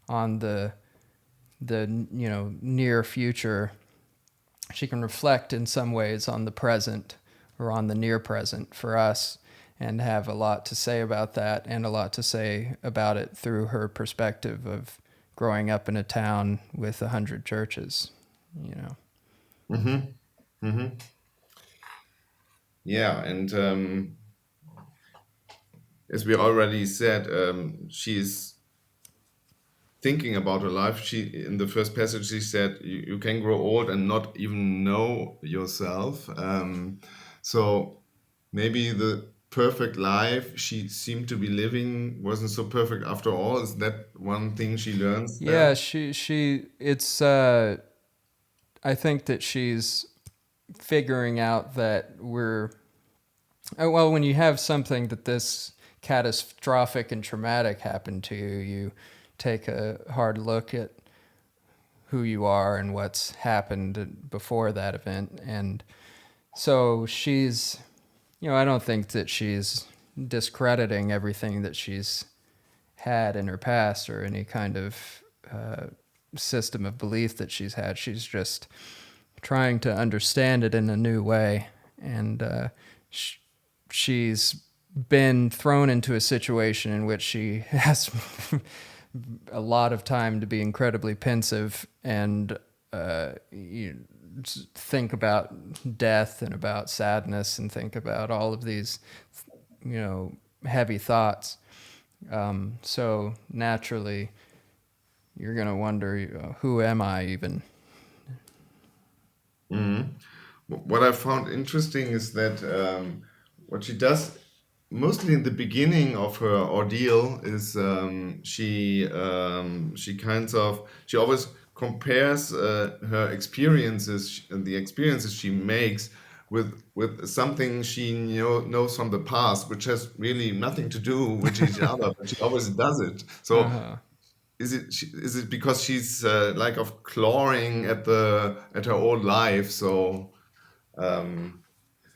on the near future. She can reflect in some ways on the present or on the near present for us, and have a lot to say about that, and a lot to say about it through her perspective of growing up in a town with 100 churches, Mm-hmm. Mm-hmm. Yeah, and as we already said, she's thinking about her life. In the first passage, she said, you can grow old and not even know yourself. So maybe the perfect life she seemed to be living wasn't so perfect after all. Is that one thing she learns there? Yeah, I think that she's figuring out that when you have something that this catastrophic and traumatic happened to you, you take a hard look at who you are and what's happened before that event. And so she's, I don't think that she's discrediting everything that she's had in her past or any kind of system of belief that she's had. She's just trying to understand it in a new way. And she's been thrown into a situation in which she has a lot of time to be incredibly pensive and think about death and about sadness and think about all of these, heavy thoughts. So naturally, you're going to wonder, who am I even? Mm-hmm. What I found interesting is that what she does mostly in the beginning of her ordeal is she always compares her experiences and the experiences she makes with something she knows from the past, which has really nothing to do with each other, but she always does it. So Uh-huh. is it because she's like of clawing at her old life? So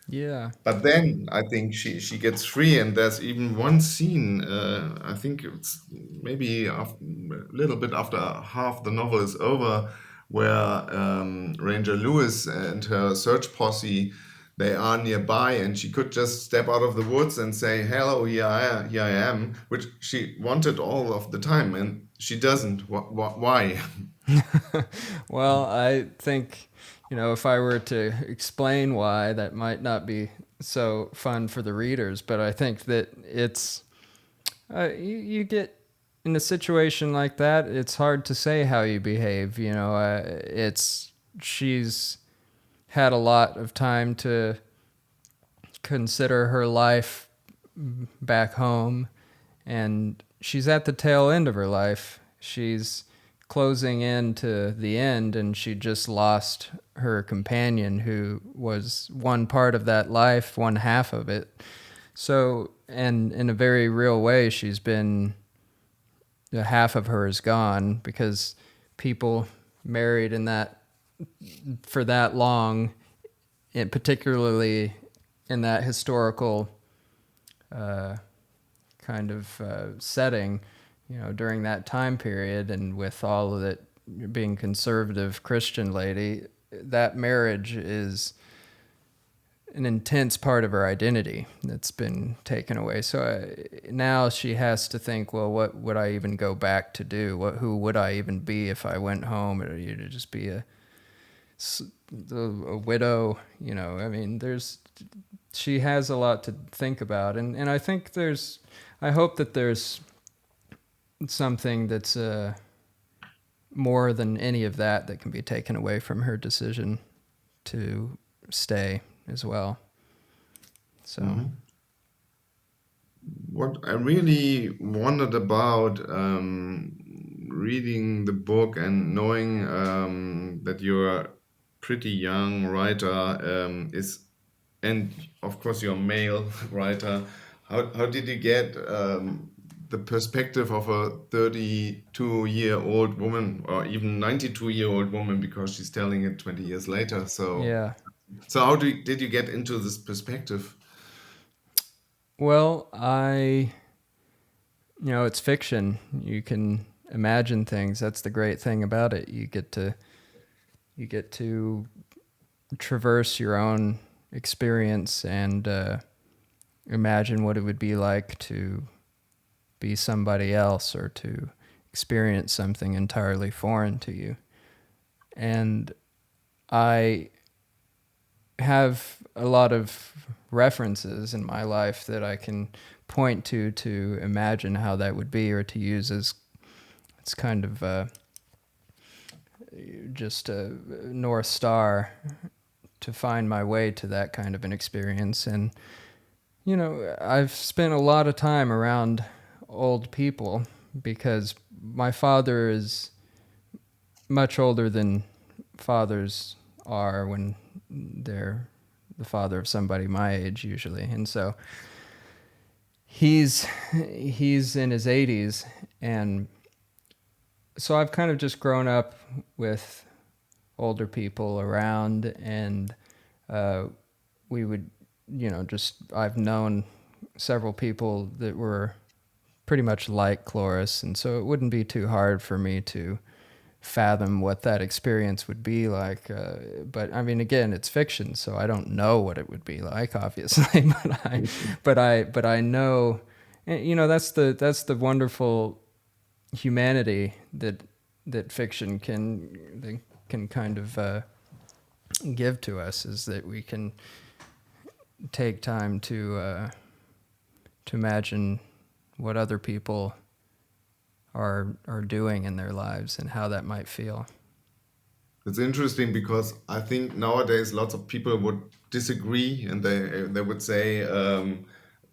Yeah. but then I think she gets free, and there's even one scene. I think it's maybe a little bit after half the novel is over, where Ranger Lewis and her search posse, they are nearby, and she could just step out of the woods and say, "Hello, here I am," which she wanted all of the time, and she doesn't. Why? Well, I think, if I were to explain why, that might not be so fun for the readers, but I think that it's, you get in a situation like that, it's hard to say how you behave. She's had a lot of time to consider her life back home, and she's at the tail end of her life. She's closing into the end, and she just lost her companion, who was one part of that life, one half of it. So, and in a very real way, she's been, half of her is gone, because people married in that, for that long, and particularly in that historical kind of setting, during that time period, and with all of it being conservative Christian lady, that marriage is an intense part of her identity that's been taken away. So now she has to think, well, what would I even go back to do? Who would I even be if I went home? Or you'd just be a widow, I mean, she has a lot to think about. And I think I hope that there's something that's more than any of that can be taken away from her decision to stay as well. So, What I really wondered about reading the book and knowing that you're a pretty young writer is, and of course you're a male writer, how did you get the perspective of a 32-year-old woman, or even 92-year-old woman, because she's telling it 20 years later? So yeah. So how did you get into this perspective? Well, it's fiction. You can imagine things. That's the great thing about it. You get to traverse your own experience and imagine what it would be like to be somebody else, or to experience something entirely foreign to you. And I have a lot of references in my life that I can point to imagine how that would be, or to use as it's kind of just a North Star to find my way to that kind of an experience. And I've spent a lot of time around old people, because my father is much older than fathers are when they're the father of somebody my age usually. And so he's in his 80s, and so I've kind of just grown up with older people around, and we would, I've known several people that were pretty much like Cloris, and so it wouldn't be too hard for me to fathom what that experience would be like. But I mean, again, it's fiction, so I don't know what it would be like, obviously. but I know, that's the wonderful humanity that fiction can kind of give to us, is that we can take time to imagine what other people are doing in their lives and how that might feel. It's interesting, because I think nowadays lots of people would disagree, and they would say,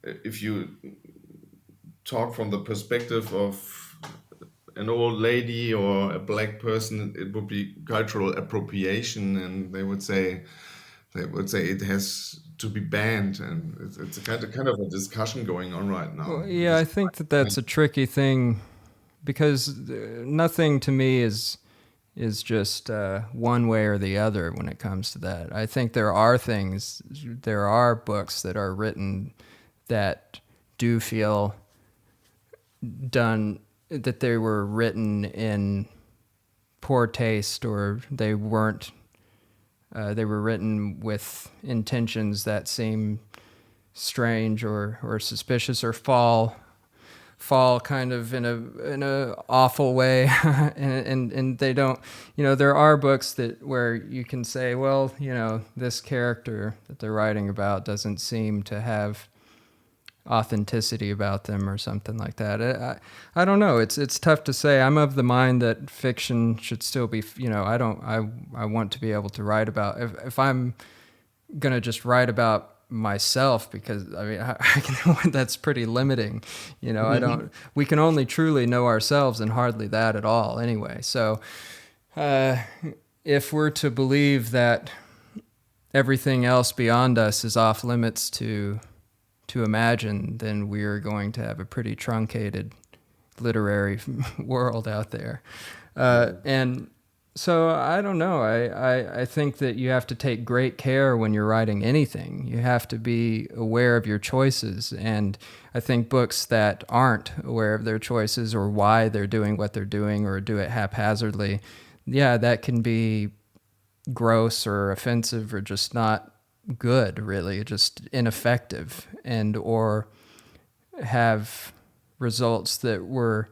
if you talk from the perspective of an old lady or a black person, it would be cultural appropriation, and they would say it has to be banned, and it's a kind of a discussion going on right now. Well, yeah, I think that's a tricky thing, because nothing to me is just one way or the other when it comes to that. I think there are books that are written that do feel done, that they were written in poor taste, or they weren't. They were written with intentions that seem strange or suspicious, or fall kind of in a awful way, and they don't. There are books where you can say, well, this character that they're writing about doesn't seem to have authenticity about them, or something like that. I don't know. It's tough to say. I'm of the mind that fiction should still be. I want to be able to write about. If I'm gonna just write about myself, because that's pretty limiting. We can only truly know ourselves, and hardly that at all anyway. So if we're to believe that everything else beyond us is off limits to imagine, then we're going to have a pretty truncated literary world out there. And so I don't know. I think that you have to take great care when you're writing anything. You have to be aware of your choices. And I think books that aren't aware of their choices or why they're doing what they're doing or do it haphazardly, that can be gross or offensive or just not good, really, just ineffective, and or have results that were,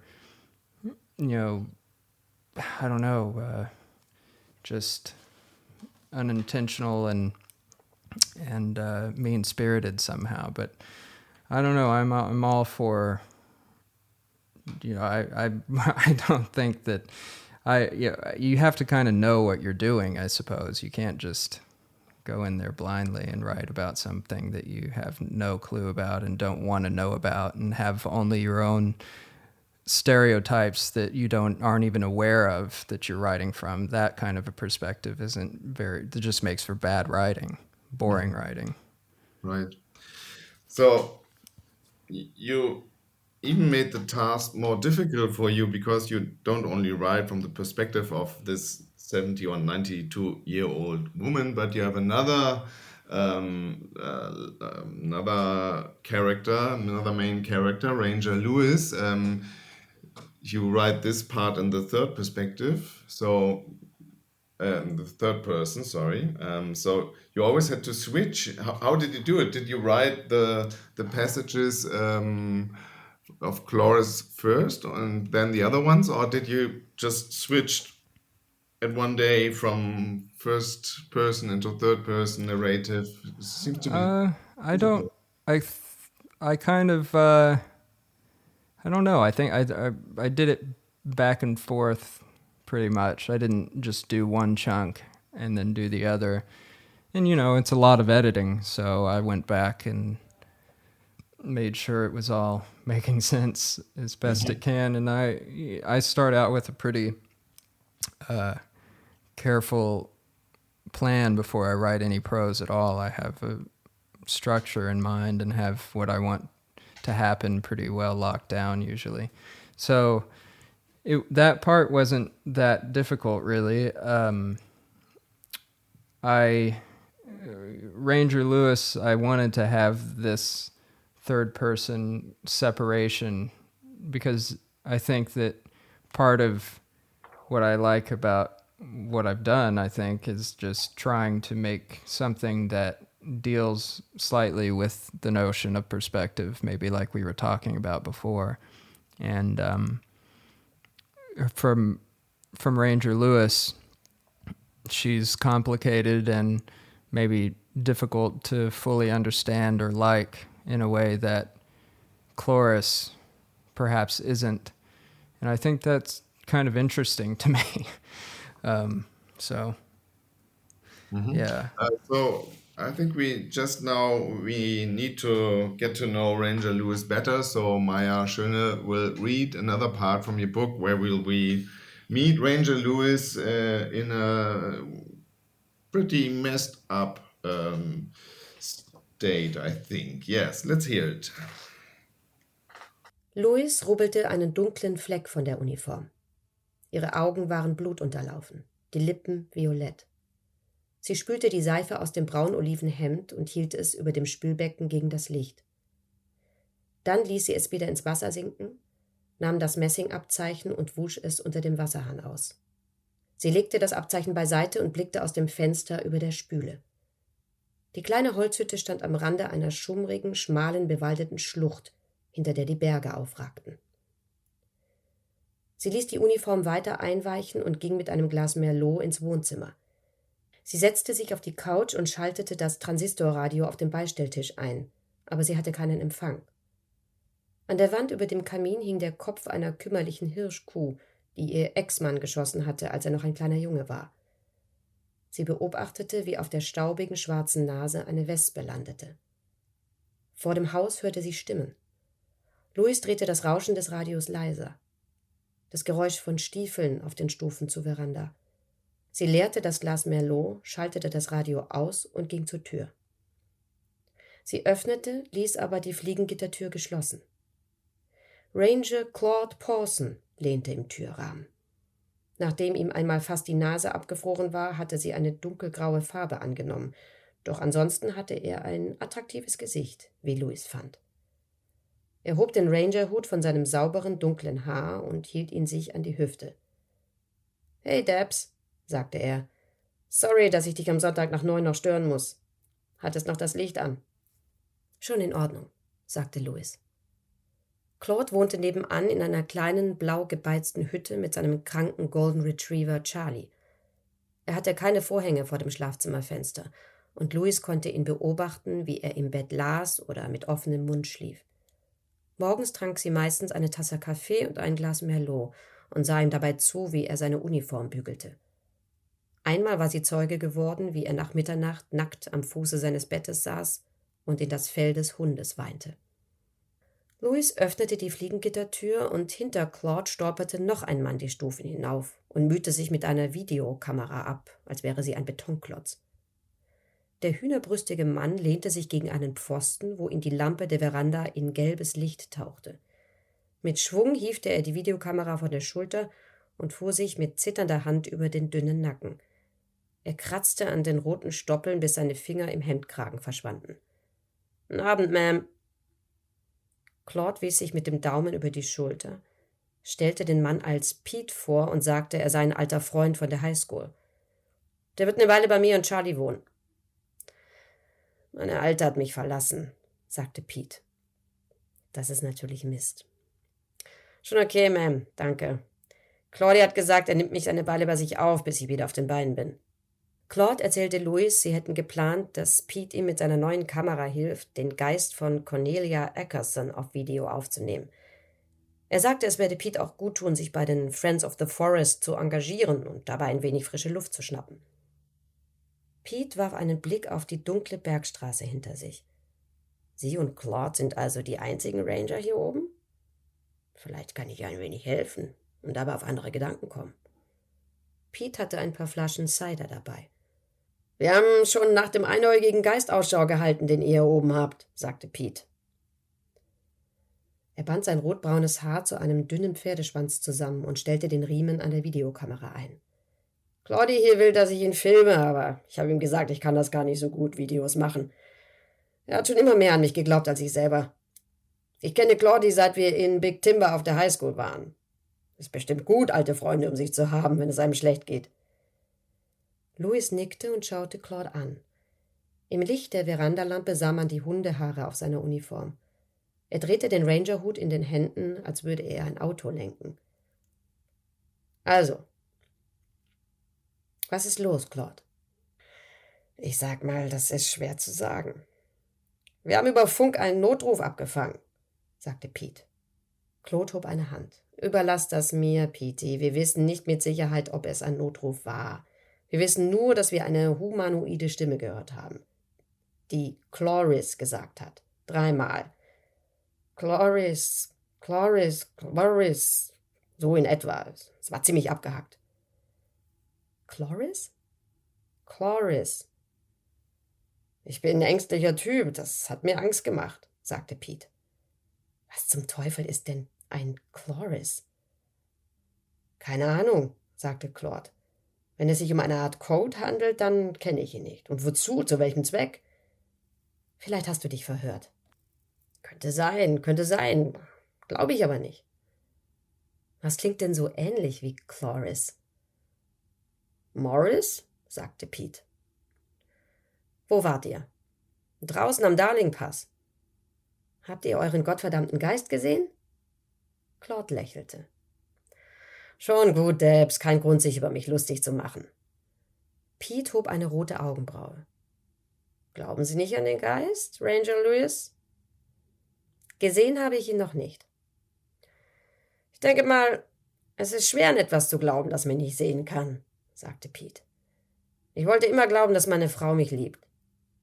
just unintentional and mean-spirited somehow. But I don't know. I'm all for. I don't think that you have to kind of know what you're doing, I suppose. You can't just go in there blindly and write about something that you have no clue about and don't want to know about, and have only your own stereotypes that you aren't even aware of that you're writing from. That kind of a perspective it just makes for bad writing, boring writing. Right. So you even made the task more difficult for you, because you don't only write from the perspective of this 70 or 92-year-old woman, but you have another main character, Ranger Lewis. You write this part in the third perspective, so the third person, sorry. So you always had to switch. How did you do it? Did you write the passages of Cloris first and then the other ones, or did you just switch at one day from first person into third person narrative? It seems to be. I don't. I kind of. I don't know. I think I did it back and forth pretty much. I didn't just do one chunk and then do the other. And it's a lot of editing, so I went back and made sure it was all making sense as best it can. And I start out with a pretty careful plan before I write any prose at all. I have a structure in mind and have what I want to happen pretty well locked down usually. So that part wasn't that difficult, really. Ranger Lewis, I wanted to have this third person separation because I think that part of what I like about what I've done, I think, is just trying to make something that deals slightly with the notion of perspective, maybe like we were talking about before. And from Ranger Lewis, she's complicated and maybe difficult to fully understand or like in a way that Cloris perhaps isn't. And I think that's kind of interesting to me. Yeah. So I think we need to get to know Ranger Lewis better. So Maja Schöne will read another part from your book where we meet Ranger Lewis in a pretty messed up state, I think. Yes, let's hear it. Louis rubbelte einen dunklen Fleck von der Uniform. Ihre Augen waren blutunterlaufen, die Lippen violett. Sie spülte die Seife aus dem braun-oliven Hemd und hielt es über dem Spülbecken gegen das Licht. Dann ließ sie es wieder ins Wasser sinken, nahm das Messingabzeichen und wusch es unter dem Wasserhahn aus. Sie legte das Abzeichen beiseite und blickte aus dem Fenster über der Spüle. Die kleine Holzhütte stand am Rande einer schummrigen, schmalen, bewaldeten Schlucht, hinter der die Berge aufragten. Sie ließ die Uniform weiter einweichen und ging mit einem Glas Merlot ins Wohnzimmer. Sie setzte sich auf die Couch und schaltete das Transistorradio auf dem Beistelltisch ein, aber sie hatte keinen Empfang. An der Wand über dem Kamin hing der Kopf einer kümmerlichen Hirschkuh, die ihr Ex-Mann geschossen hatte, als er noch ein kleiner Junge war. Sie beobachtete, wie auf der staubigen schwarzen Nase eine Wespe landete. Vor dem Haus hörte sie Stimmen. Louis drehte das Rauschen des Radios leiser. Das Geräusch von Stiefeln auf den Stufen zur Veranda. Sie leerte das Glas Merlot, schaltete das Radio aus und ging zur Tür. Sie öffnete, ließ aber die Fliegengittertür geschlossen. Ranger Claude Pawson lehnte im Türrahmen. Nachdem ihm einmal fast die Nase abgefroren war, hatte sie eine dunkelgraue Farbe angenommen, doch ansonsten hatte er ein attraktives Gesicht, wie Louis fand. Er hob den Rangerhut von seinem sauberen, dunklen Haar und hielt ihn sich an die Hüfte. »Hey, Debs«, sagte er. »Sorry, dass ich dich am Sonntag nach 9 noch stören muss. Hattest noch das Licht an?« »Schon in Ordnung«, sagte Louis. Claude wohnte nebenan in einer kleinen, blau gebeizten Hütte mit seinem kranken Golden Retriever Charlie. Er hatte keine Vorhänge vor dem Schlafzimmerfenster, und Louis konnte ihn beobachten, wie er im Bett las oder mit offenem Mund schlief. Morgens trank sie meistens eine Tasse Kaffee und ein Glas Merlot und sah ihm dabei zu, wie er seine Uniform bügelte. Einmal war sie Zeuge geworden, wie er nach Mitternacht nackt am Fuße seines Bettes saß und in das Fell des Hundes weinte. Louis öffnete die Fliegengittertür und hinter Claude stolperte noch ein Mann die Stufen hinauf und mühte sich mit einer Videokamera ab, als wäre sie ein Betonklotz. Der hühnerbrüstige Mann lehnte sich gegen einen Pfosten, wo ihn die Lampe der Veranda in gelbes Licht tauchte. Mit Schwung hiefte er die Videokamera von der Schulter und fuhr sich mit zitternder Hand über den dünnen Nacken. Er kratzte an den roten Stoppeln, bis seine Finger im Hemdkragen verschwanden. »Guten Abend, Ma'am.« Claude wies sich mit dem Daumen über die Schulter, stellte den Mann als Pete vor und sagte, er sei ein alter Freund von der Highschool. »Der wird eine Weile bei mir und Charlie wohnen.« »Meine Alte hat mich verlassen«, sagte Pete. »Das ist natürlich Mist.« »Schon okay, Ma'am, danke. Claudia hat gesagt, er nimmt mich eine Weile bei sich auf, bis ich wieder auf den Beinen bin.« Claude erzählte Louis, sie hätten geplant, dass Pete ihm mit seiner neuen Kamera hilft, den Geist von Cornelia Ackerson auf Video aufzunehmen. Er sagte, es werde Pete auch gut tun, sich bei den Friends of the Forest zu engagieren und dabei ein wenig frische Luft zu schnappen. Pete warf einen Blick auf die dunkle Bergstraße hinter sich. Sie und Claude sind also die einzigen Ranger hier oben? Vielleicht kann ich ein wenig helfen und dabei auf andere Gedanken kommen. Pete hatte ein paar Flaschen Cider dabei. »Wir haben schon nach dem einäugigen Geist Ausschau gehalten, den ihr hier oben habt«, sagte Pete. Er band sein rotbraunes Haar zu einem dünnen Pferdeschwanz zusammen und stellte den Riemen an der Videokamera ein. »Claudie hier will, dass ich ihn filme, aber ich habe ihm gesagt, ich kann das gar nicht so gut, Videos machen. Er hat schon immer mehr an mich geglaubt als ich selber. Ich kenne Claudie, seit wir in Big Timber auf der Highschool waren. Ist bestimmt gut, alte Freunde um sich zu haben, wenn es einem schlecht geht.« Louis nickte und schaute Claude an. Im Licht der Verandalampe sah man die Hundehaare auf seiner Uniform. Er drehte den Rangerhut in den Händen, als würde er ein Auto lenken. »Also, was ist los, Claude?« »Ich sag mal, das ist schwer zu sagen. Wir haben über Funk einen Notruf abgefangen«, sagte Pete. Claude hob eine Hand. »Überlass das mir, Petey. Wir wissen nicht mit Sicherheit, ob es ein Notruf war. Wir wissen nur, dass wir eine humanoide Stimme gehört haben, die Cloris gesagt hat. 3-mal. Cloris, Cloris, Cloris. So in etwa. Es war ziemlich abgehackt.« »Cloris?« »Cloris. Ich bin ein ängstlicher Typ. Das hat mir Angst gemacht«, sagte Pete. »Was zum Teufel ist denn ein Cloris?« »Keine Ahnung«, sagte Claude. »Wenn es sich um eine Art Code handelt, dann kenne ich ihn nicht. Und wozu? Zu welchem Zweck?« »Vielleicht hast du dich verhört.« Könnte sein. Glaube ich aber nicht.« »Was klingt denn so ähnlich wie Cloris?« »Morris?«, sagte Pete. »Wo wart ihr?« »Draußen am Darling-Pass.« »Habt ihr euren gottverdammten Geist gesehen?« Claude lächelte. »Schon gut, Debs, kein Grund, sich über mich lustig zu machen.« Pete hob eine rote Augenbraue. »Glauben Sie nicht an den Geist, Ranger Louis?« »Gesehen habe ich ihn noch nicht.« »Ich denke mal, es ist schwer, an etwas zu glauben, das man nicht sehen kann«, sagte Pete. »Ich wollte immer glauben, dass meine Frau mich liebt.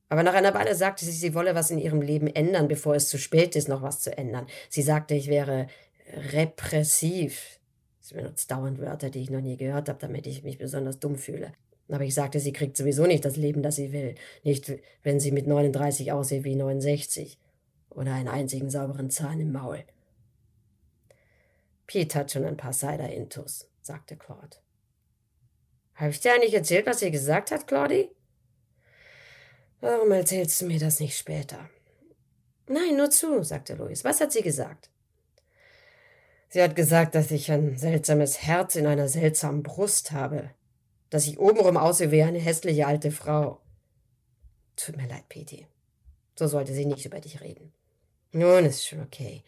Aber nach einer Weile sagte sie wolle was in ihrem Leben ändern, bevor es zu spät ist, noch was zu ändern. Sie sagte, ich wäre repressiv. Sie benutzt dauernd Wörter, die ich noch nie gehört habe, damit ich mich besonders dumm fühle. Aber ich sagte, sie kriegt sowieso nicht das Leben, das sie will. Nicht, wenn sie mit 39 aussieht wie 69. Oder einen einzigen sauberen Zahn im Maul. Pete hat schon ein paar Cider-Intus, sagte Claude. Habe ich dir eigentlich erzählt, was sie gesagt hat, Claudie? Warum erzählst du mir das nicht später? Nein, nur zu, sagte Louis. Was hat sie gesagt? Sie hat gesagt, dass ich ein seltsames Herz in einer seltsamen Brust habe. Dass ich obenrum aussehe wie eine hässliche alte Frau. Tut mir leid, Petey. So sollte sie nicht über dich reden. Nun, ist schon okay.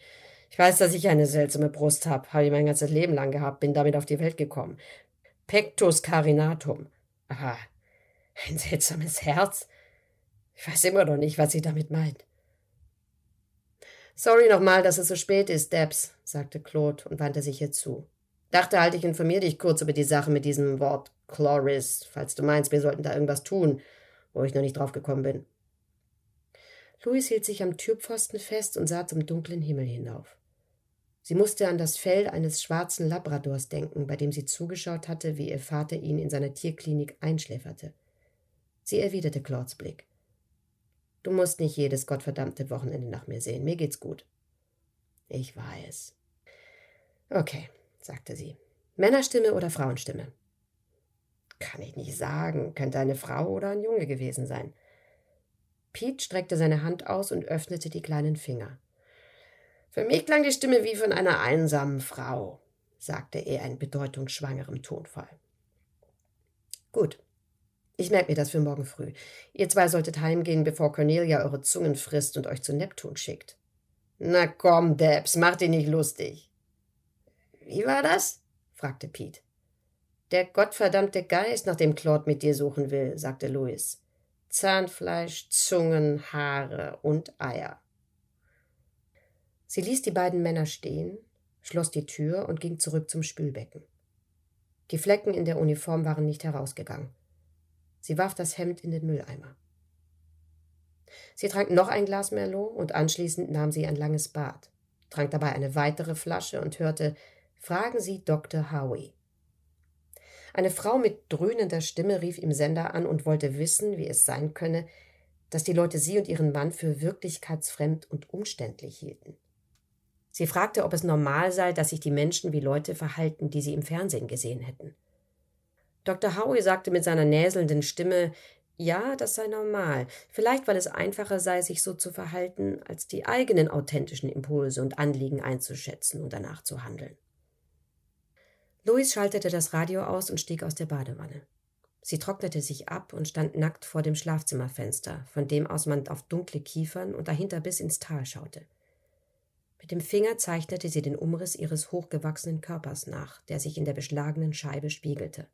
Ich weiß, dass ich eine seltsame Brust habe. Habe ich mein ganzes Leben lang gehabt. Bin damit auf die Welt gekommen. Pectus carinatum. Aha, ein seltsames Herz? Ich weiß immer noch nicht, was sie damit meint. Sorry nochmal, dass es so spät ist, Debs, sagte Claude und wandte sich ihr zu. Dachte halt, ich informiere dich kurz über die Sache mit diesem Wort Cloris, falls du meinst, wir sollten da irgendwas tun, wo ich noch nicht drauf gekommen bin. Louis hielt sich am Türpfosten fest und sah zum dunklen Himmel hinauf. Sie musste an das Fell eines schwarzen Labradors denken, bei dem sie zugeschaut hatte, wie ihr Vater ihn in seiner Tierklinik einschläferte. Sie erwiderte Claudes Blick. Du musst nicht jedes gottverdammte Wochenende nach mir sehen. Mir geht's gut. Ich weiß. Okay, sagte sie. Männerstimme oder Frauenstimme? Kann ich nicht sagen. Könnte eine Frau oder ein Junge gewesen sein. Pete streckte seine Hand aus und öffnete die kleinen Finger. Für mich klang die Stimme wie von einer einsamen Frau, sagte er in bedeutungsschwangerem Tonfall. Gut. Ich merke mir das für morgen früh. Ihr zwei solltet heimgehen, bevor Cornelia eure Zungen frisst und euch zu Neptun schickt. Na komm, Debs, mach dich nicht lustig. Wie war das? Fragte Pete. Der gottverdammte Geist, nach dem Claude mit dir suchen will, sagte Louis. Zahnfleisch, Zungen, Haare und Eier. Sie ließ die beiden Männer stehen, schloss die Tür und ging zurück zum Spülbecken. Die Flecken in der Uniform waren nicht herausgegangen. Sie warf das Hemd in den Mülleimer. Sie trank noch ein Glas Merlot und anschließend nahm sie ein langes Bad, trank dabei eine weitere Flasche und hörte »Fragen Sie Dr. Howie«. Eine Frau mit dröhnender Stimme rief im Sender an und wollte wissen, wie es sein könne, dass die Leute sie und ihren Mann für wirklichkeitsfremd und umständlich hielten. Sie fragte, ob es normal sei, dass sich die Menschen wie Leute verhalten, die sie im Fernsehen gesehen hätten. Dr. Howie sagte mit seiner näselnden Stimme, ja, das sei normal, vielleicht weil es einfacher sei, sich so zu verhalten, als die eigenen authentischen Impulse und Anliegen einzuschätzen und danach zu handeln. Louis schaltete das Radio aus und stieg aus der Badewanne. Sie trocknete sich ab und stand nackt vor dem Schlafzimmerfenster, von dem aus man auf dunkle Kiefern und dahinter bis ins Tal schaute. Mit dem Finger zeichnete sie den Umriss ihres hochgewachsenen Körpers nach, der sich in der beschlagenen Scheibe spiegelte.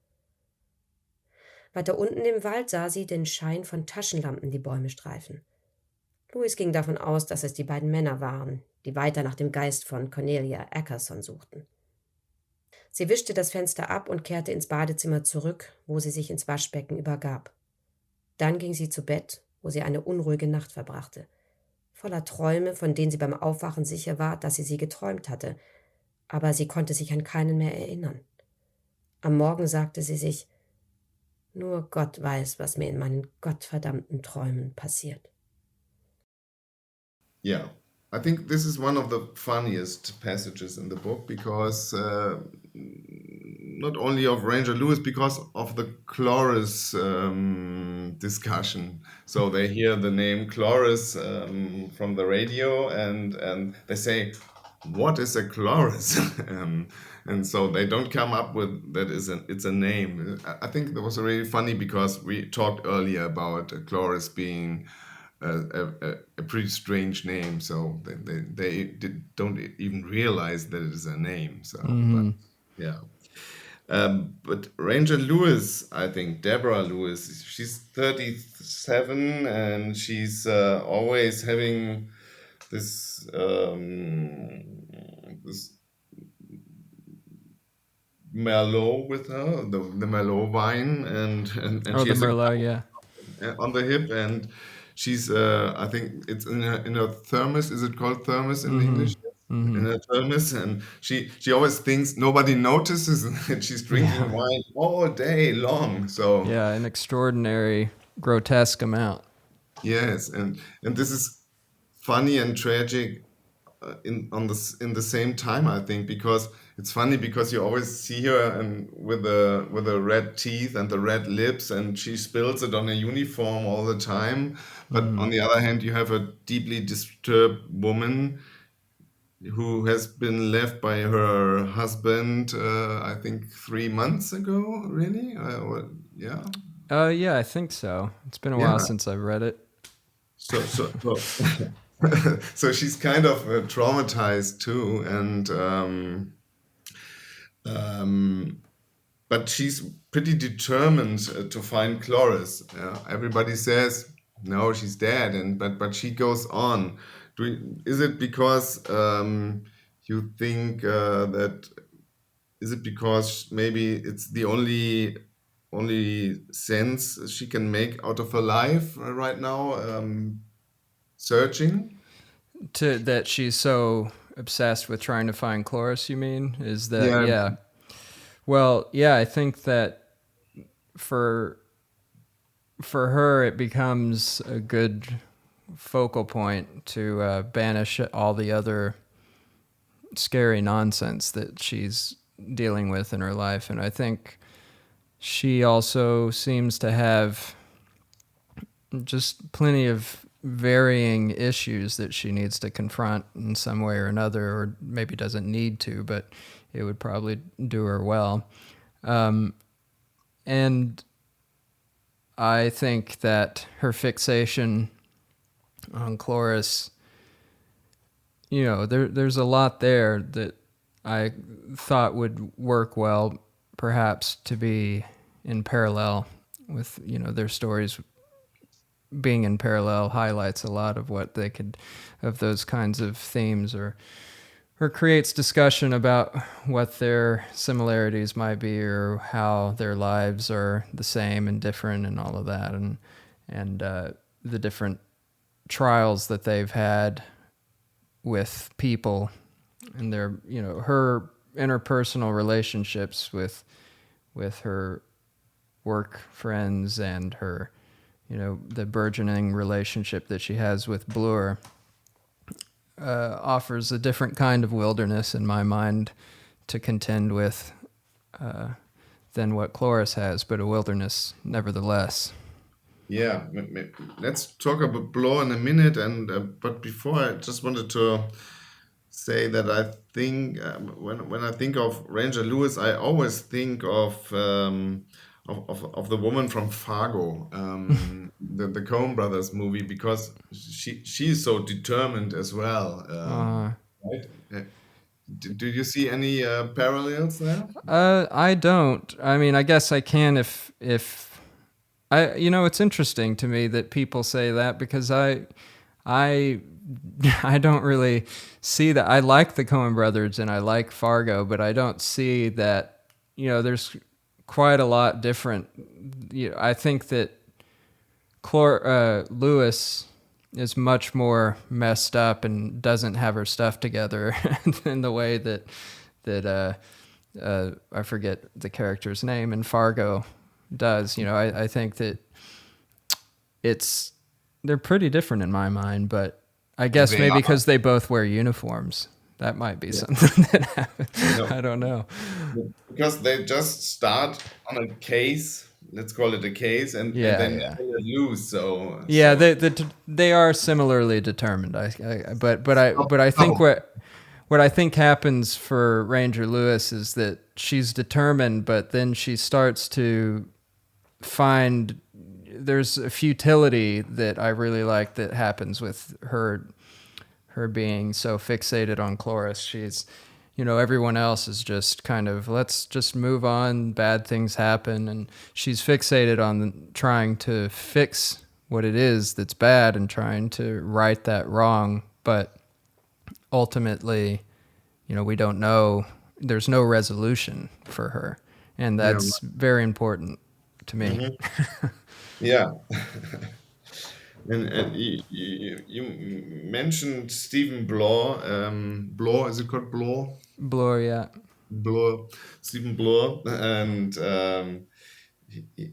Weiter unten im Wald sah sie den Schein von Taschenlampen die Bäume streifen. Louis ging davon aus, dass es die beiden Männer waren, die weiter nach dem Geist von Cornelia Ackerson suchten. Sie wischte das Fenster ab und kehrte ins Badezimmer zurück, wo sie sich ins Waschbecken übergab. Dann ging sie zu Bett, wo sie eine unruhige Nacht verbrachte, voller Träume, von denen sie beim Aufwachen sicher war, dass sie geträumt hatte, aber sie konnte sich an keinen mehr erinnern. Am Morgen sagte sie sich, nur Gott weiß, was mir in meinen gottverdammten Träumen passiert. Yeah, I think this is one of the funniest passages in the book because not only of Ranger Lewis, because of the Cloris discussion. So they hear the name Cloris from the radio and they say, what is a Cloris? And so they don't come up with that it's a name. I think that was really funny because we talked earlier about Cloris being a pretty strange name, so they don't even realize that it is a name. So, but, yeah. But Ranger Lewis, I think Deborah Lewis, she's 37 and she's always having this this Merlot with her, the Merlot wine, and Oh, she the has Merlot, yeah. on the hip, and she's I think it's in her thermos. Is it called thermos in English? In her thermos, and she always thinks nobody notices that she's drinking wine all day long. So Yeah, an extraordinary, grotesque amount. yes, and this is funny and tragic in the same time, I think, because it's funny because you always see her and with the red teeth and the red lips, and she spills it on a uniform all the time. But on the other hand, you have a deeply disturbed woman who has been left by her husband, I think 3 months ago, really? Yeah. Yeah, I think so. It's been a Yeah. while since I've read it. So so she's kind of traumatized too, and but she's pretty determined to find Cloris. Yeah. Everybody says no, she's dead, and but she goes on. Is it because you think that? Is it because maybe it's the only sense she can make out of her life right now, searching? That she's so obsessed with trying to find Cloris, you mean? Is that, Yeah. yeah. Well, yeah, I think that for her, it becomes a good focal point to banish all the other scary nonsense that she's dealing with in her life. And I think she also seems to have just plenty of varying issues that she needs to confront in some way or another, or maybe doesn't need to, but it would probably do her well. And I think that her fixation on Cloris, there's a lot there that I thought would work well, perhaps to be in parallel with, their stories being in parallel highlights a lot of what they could, of those kinds of themes, or creates discussion about what their similarities might be, or how their lives are the same and different, and all of that, and the different trials that they've had with people, and their, her interpersonal relationships with her work friends, and her, the burgeoning relationship that she has with Bloor, offers a different kind of wilderness in my mind to contend with than what Cloris has, but a wilderness nevertheless. Yeah, let's talk about Bloor in a minute, and but before, I just wanted to say that I think when I think of Ranger Lewis, I always think of the woman from Fargo, the Coen Brothers movie, because she's so determined as well. Right? Do you see any parallels there? I don't. I mean, I guess I can if I, it's interesting to me that people say that, because I don't really see that. I like the Coen Brothers and I like Fargo, but I don't see that, there's quite a lot different. I think that Lewis is much more messed up and doesn't have her stuff together in the way that I forget the character's name in Fargo does. I think that they're pretty different in my mind, but I guess They maybe are. because they both wear uniforms. That might be something that happens. No. I don't know. Because they just start on a case, let's call it a case, and then Yeah. they lose. So Yeah, so- they are similarly determined. But I think what I think happens for Ranger Lewis is that she's determined, but then she starts to find there's a futility that I really like that happens with her being so fixated on Cloris. She's, everyone else is just kind of, let's just move on, bad things happen, and she's fixated on trying to fix what it is that's bad and trying to right that wrong, but ultimately, we don't know, there's no resolution for her, and that's very important to me. Yeah. And you mentioned Stephen Bloor. Bloor, is it called Bloor? Gloria. Bloor, Stephen Bloor, and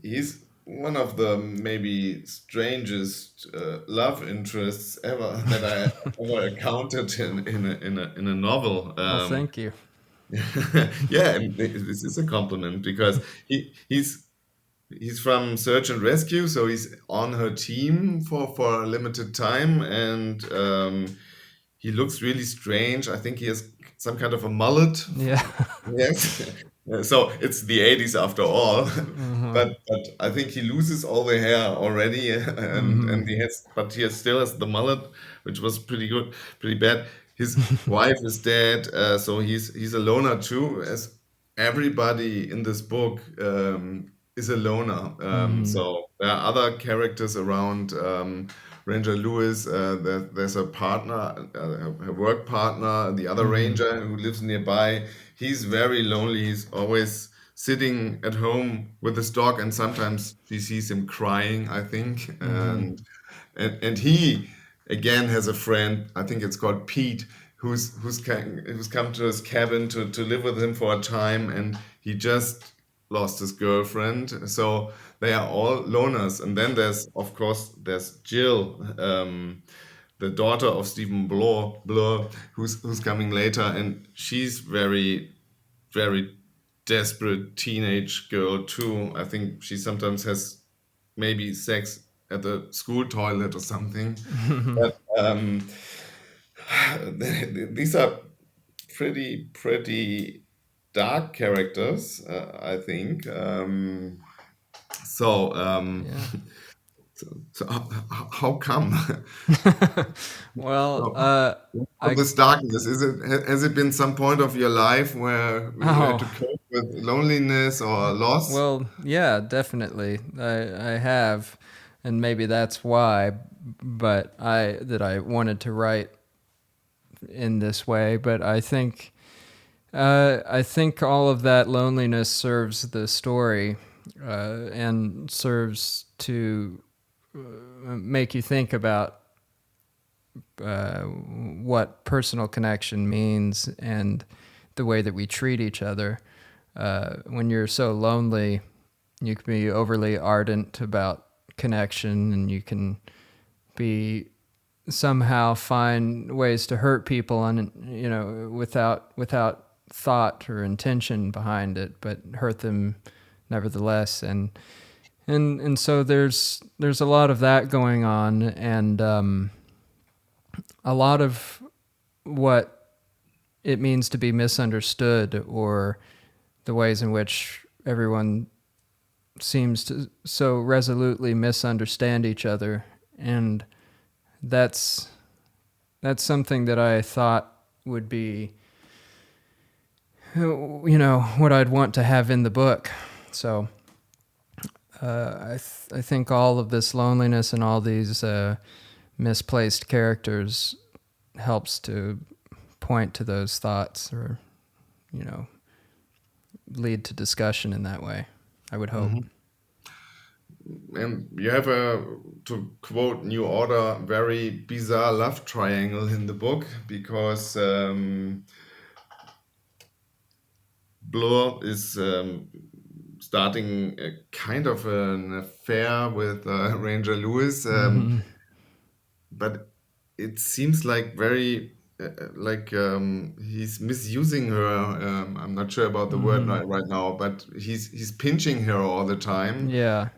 he's one of the maybe strangest love interests ever that I ever encountered in a novel. Well, thank you. Yeah, and this is a compliment because he's from search and rescue, so he's on her team for a limited time, and he looks really strange. I think he has some kind of a mullet. Yeah. Yes. So it's the 80s after all. But I think he loses all the hair already, and he still has the mullet, which was pretty good, pretty bad. His wife is dead, so he's a loner too, as everybody in this book is a loner. So there are other characters around. Ranger Lewis, there's a partner, a work partner, the other ranger who lives nearby. He's very lonely. He's always sitting at home with his dog, and sometimes she sees him crying, I think. And he again has a friend. I think it's called Pete, who's come to his cabin to live with him for a time, and he just lost his girlfriend. So they are all loners. And then of course, there's Jill, the daughter of Stephen Bloor, who's coming later, and she's very, very desperate teenage girl too. I think she sometimes has maybe sex at the school toilet or something. But these are pretty dark characters, I think. So, Yeah. so how come Well, all this darkness? Has it been some point of your life where you had to oh, cope with loneliness or loss? well, yeah, definitely. I have, and maybe that's why, but I wanted to write in this way. But I think all of that loneliness serves the story, and serves to make you think about what personal connection means and the way that we treat each other. When you're so lonely, you can be overly ardent about connection, and you can be somehow find ways to hurt people, and without thought or intention behind it, but hurt them nevertheless. And so there's a lot of that going on, and a lot of what it means to be misunderstood, or the ways in which everyone seems to so resolutely misunderstand each other. And that's something that I thought would be, what I'd want to have in the book. So I think all of this loneliness and all these misplaced characters helps to point to those thoughts, or lead to discussion in that way, I would hope. And you have to quote New Order, very bizarre love triangle in the book, because Bloor is starting a kind of an affair with Ranger Lewis, but it seems like very he's misusing her. I'm not sure about the word right now, but he's pinching her all the time. Yeah.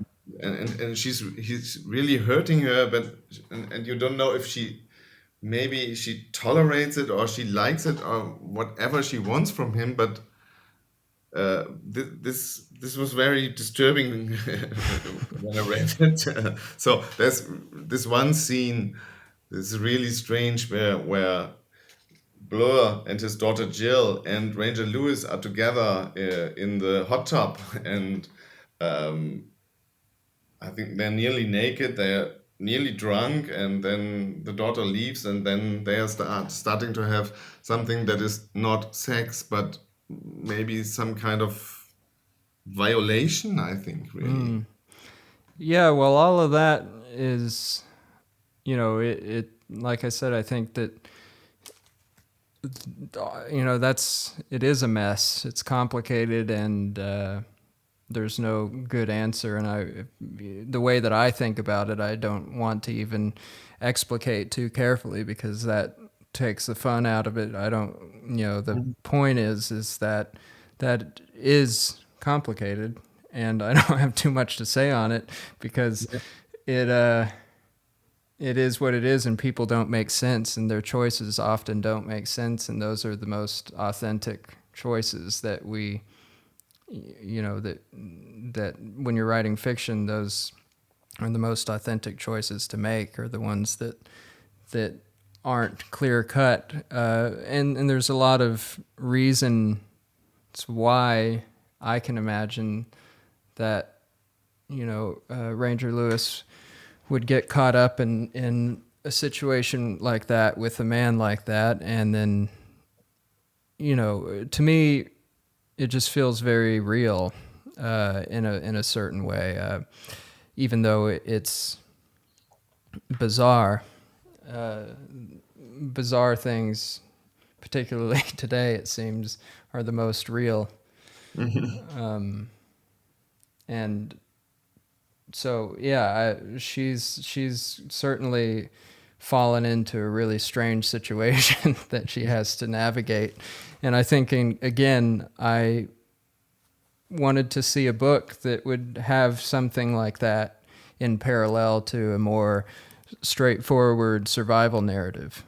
And he's really hurting her, but and you don't know if maybe she tolerates it or she likes it or whatever she wants from him, but this was very disturbing when I read it. So there's this one scene that's really strange where Bloor and his daughter Jill and Ranger Lewis are together in the hot tub, and I think they're nearly naked, they're nearly drunk, and then the daughter leaves, and then they are starting to have something that is not sex, but maybe some kind of violation, I think, really. Yeah, well, all of that is you know, it like I said, I think that, you know, it is a mess. It's complicated, and there's no good answer. And the way that I think about it, I don't want to even explicate too carefully, because that takes the fun out of it. I don't, you know, the point is that is complicated, and I don't have too much to say on it, because it is what it is, and people don't make sense, and their choices often don't make sense, and those are the most authentic choices that we, you know, that when you're writing fiction, those are the most authentic choices to make, are the ones that aren't clear cut, and there's a lot of reasons why I can imagine that, you know, Ranger Lewis would get caught up in a situation like that with a man like that. And then, you know, to me, it just feels very real in a certain way, even though it's bizarre. Bizarre things, particularly today, it seems, are the most real. And so, yeah, she's certainly fallen into a really strange situation that she has to navigate. And I think, again, I wanted to see a book that would have something like that in parallel to a more straightforward survival narrative.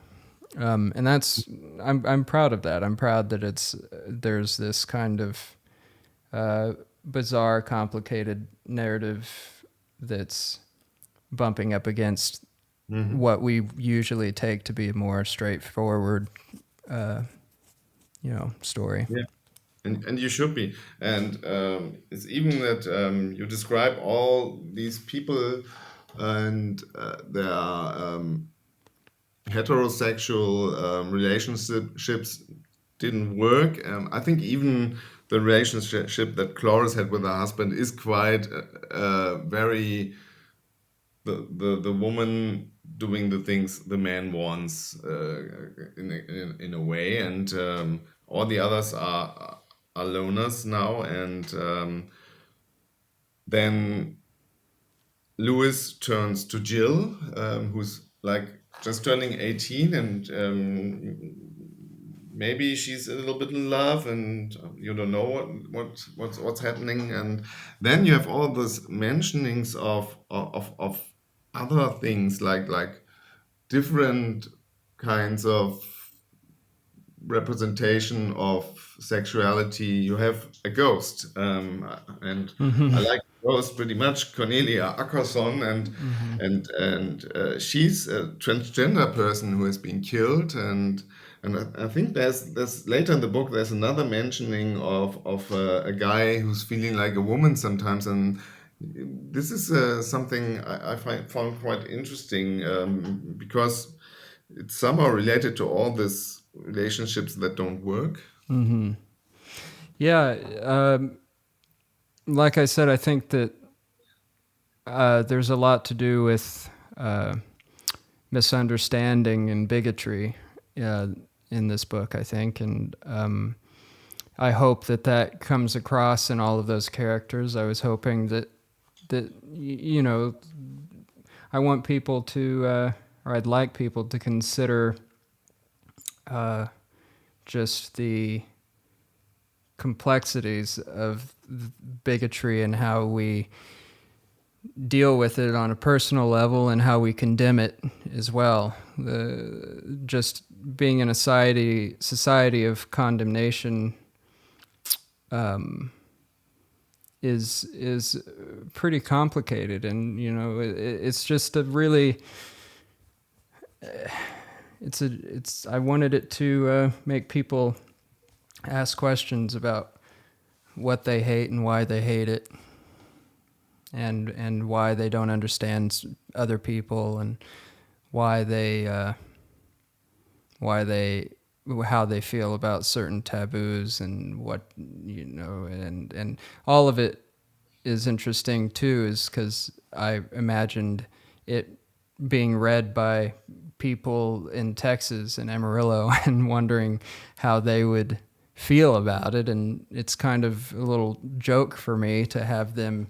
And that's, I'm proud of that. I'm proud that there's this kind of bizarre, complicated narrative that's bumping up against what we usually take to be a more straightforward, you know, story. Yeah, and you should be. And it's even that you describe all these people, and their heterosexual relationships didn't work. I think even the relationship that Cloris had with her husband is quite very the woman doing the things the man wants, in a way, and all the others are loners now. And then Lewis turns to Jill, who's like just turning 18, and maybe she's a little bit in love, and you don't know what's happening. And then you have all those mentionings of other things, like different kinds of representation of sexuality. You have a ghost, and I like ghost pretty much, Cornelia Ackerson, and she's a transgender person who has been killed. And I think there's later in the book there's another mentioning of a guy who's feeling like a woman sometimes. And this is something I found quite interesting, because it's somehow related to all these relationships that don't work. Yeah, like I said, I think that there's a lot to do with misunderstanding and bigotry in this book, I think, and I hope that comes across in all of those characters. I was hoping that you know, I want people to, or I'd like people to consider just the complexities of bigotry and how we deal with it on a personal level and how we condemn it as well. Just being in a society of condemnation is pretty complicated, and you know, it's just a really I wanted it to make people ask questions about what they hate and why they hate it, and why they don't understand other people, and how they feel about certain taboos, and what, you know, and all of it is interesting too, is because I imagined it being read by people in Texas and Amarillo and wondering how they would feel about it. And it's kind of a little joke for me to have them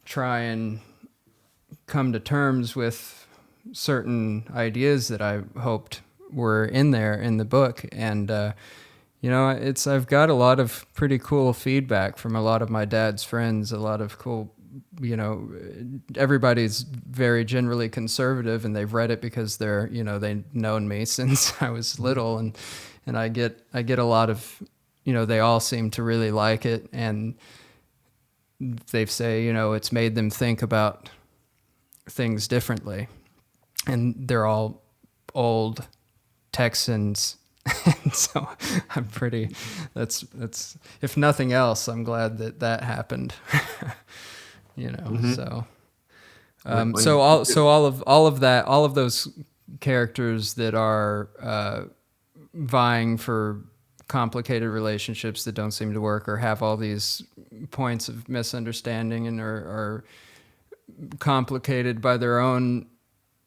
try and come to terms with certain ideas that I hoped were in there in the book. And, I've got a lot of pretty cool feedback from a lot of my dad's friends, a lot of cool, everybody's very generally conservative, and they've read it because they've known me since I was little. And I get a lot of, they all seem to really like it. And they say, it's made them think about things differently. And they're all old Texans. And so that's if nothing else, I'm glad that happened. So all of those characters that are vying for complicated relationships that don't seem to work, or have all these points of misunderstanding and are complicated by their own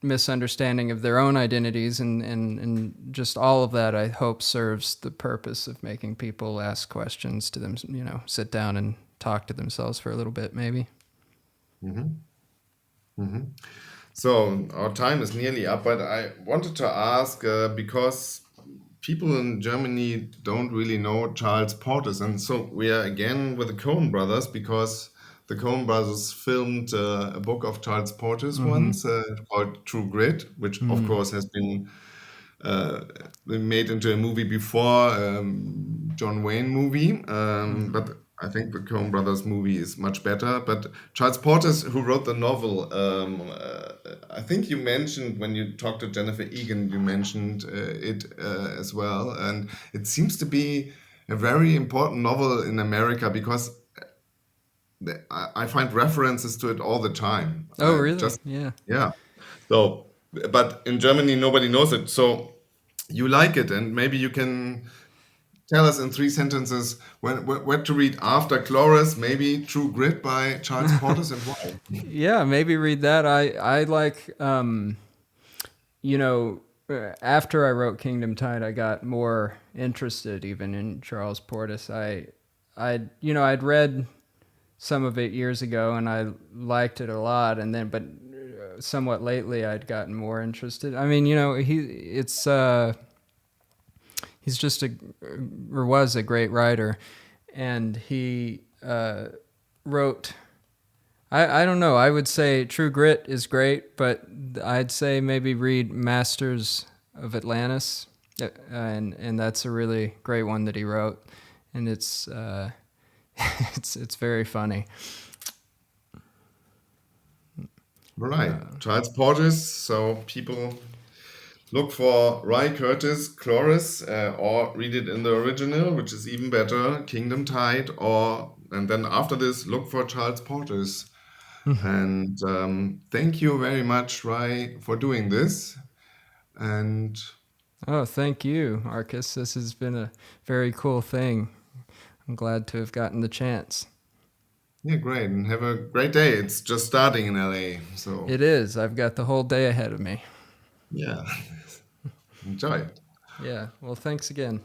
misunderstanding of their own identities, and just all of that, I hope, serves the purpose of making people ask questions to them, sit down and talk to themselves for a little bit, maybe. So our time is nearly up, but I wanted to ask, because people in Germany don't really know Charles Portis, and so we are again with the Coen brothers, because the Coen brothers filmed a book of Charles Portis once called True Grit, which of course has been made into a movie before, John Wayne movie, but I think the Coen brothers movie is much better. But Charles Portis, who wrote the novel, I think you mentioned when you talked to Jennifer Egan, you mentioned it as well, and it seems to be a very important novel in America, because I find references to it all the time. Oh, really? Yeah. So, but in Germany, nobody knows it. So you like it, and maybe you can tell us in 3 sentences what to read after Cloris, maybe True Grit by Charles Portis, and why. Yeah, maybe read that. I like, after I wrote Kingdomtide, I got more interested even in Charles Portis. I'd read some of it years ago, and I liked it a lot. And then, but somewhat lately, I'd gotten more interested. I mean, he's just was a great writer, and he wrote. I don't know. I would say True Grit is great, but I'd say maybe read Masters of Atlantis, and that's a really great one that he wrote, and it's very funny. Right, Charles Portis. So people look for Rye Curtis, Cloris, or read it in the original, which is even better, Kingdomtide, and then after this, look for Charles Portis. And thank you very much, Rye, for doing this. And oh, thank you, Marcus. This has been a very cool thing. I'm glad to have gotten the chance. Yeah, great. And have a great day. It's just starting in LA. So it is. I've got the whole day ahead of me. Yeah. Enjoy it. Yeah. Well, thanks again.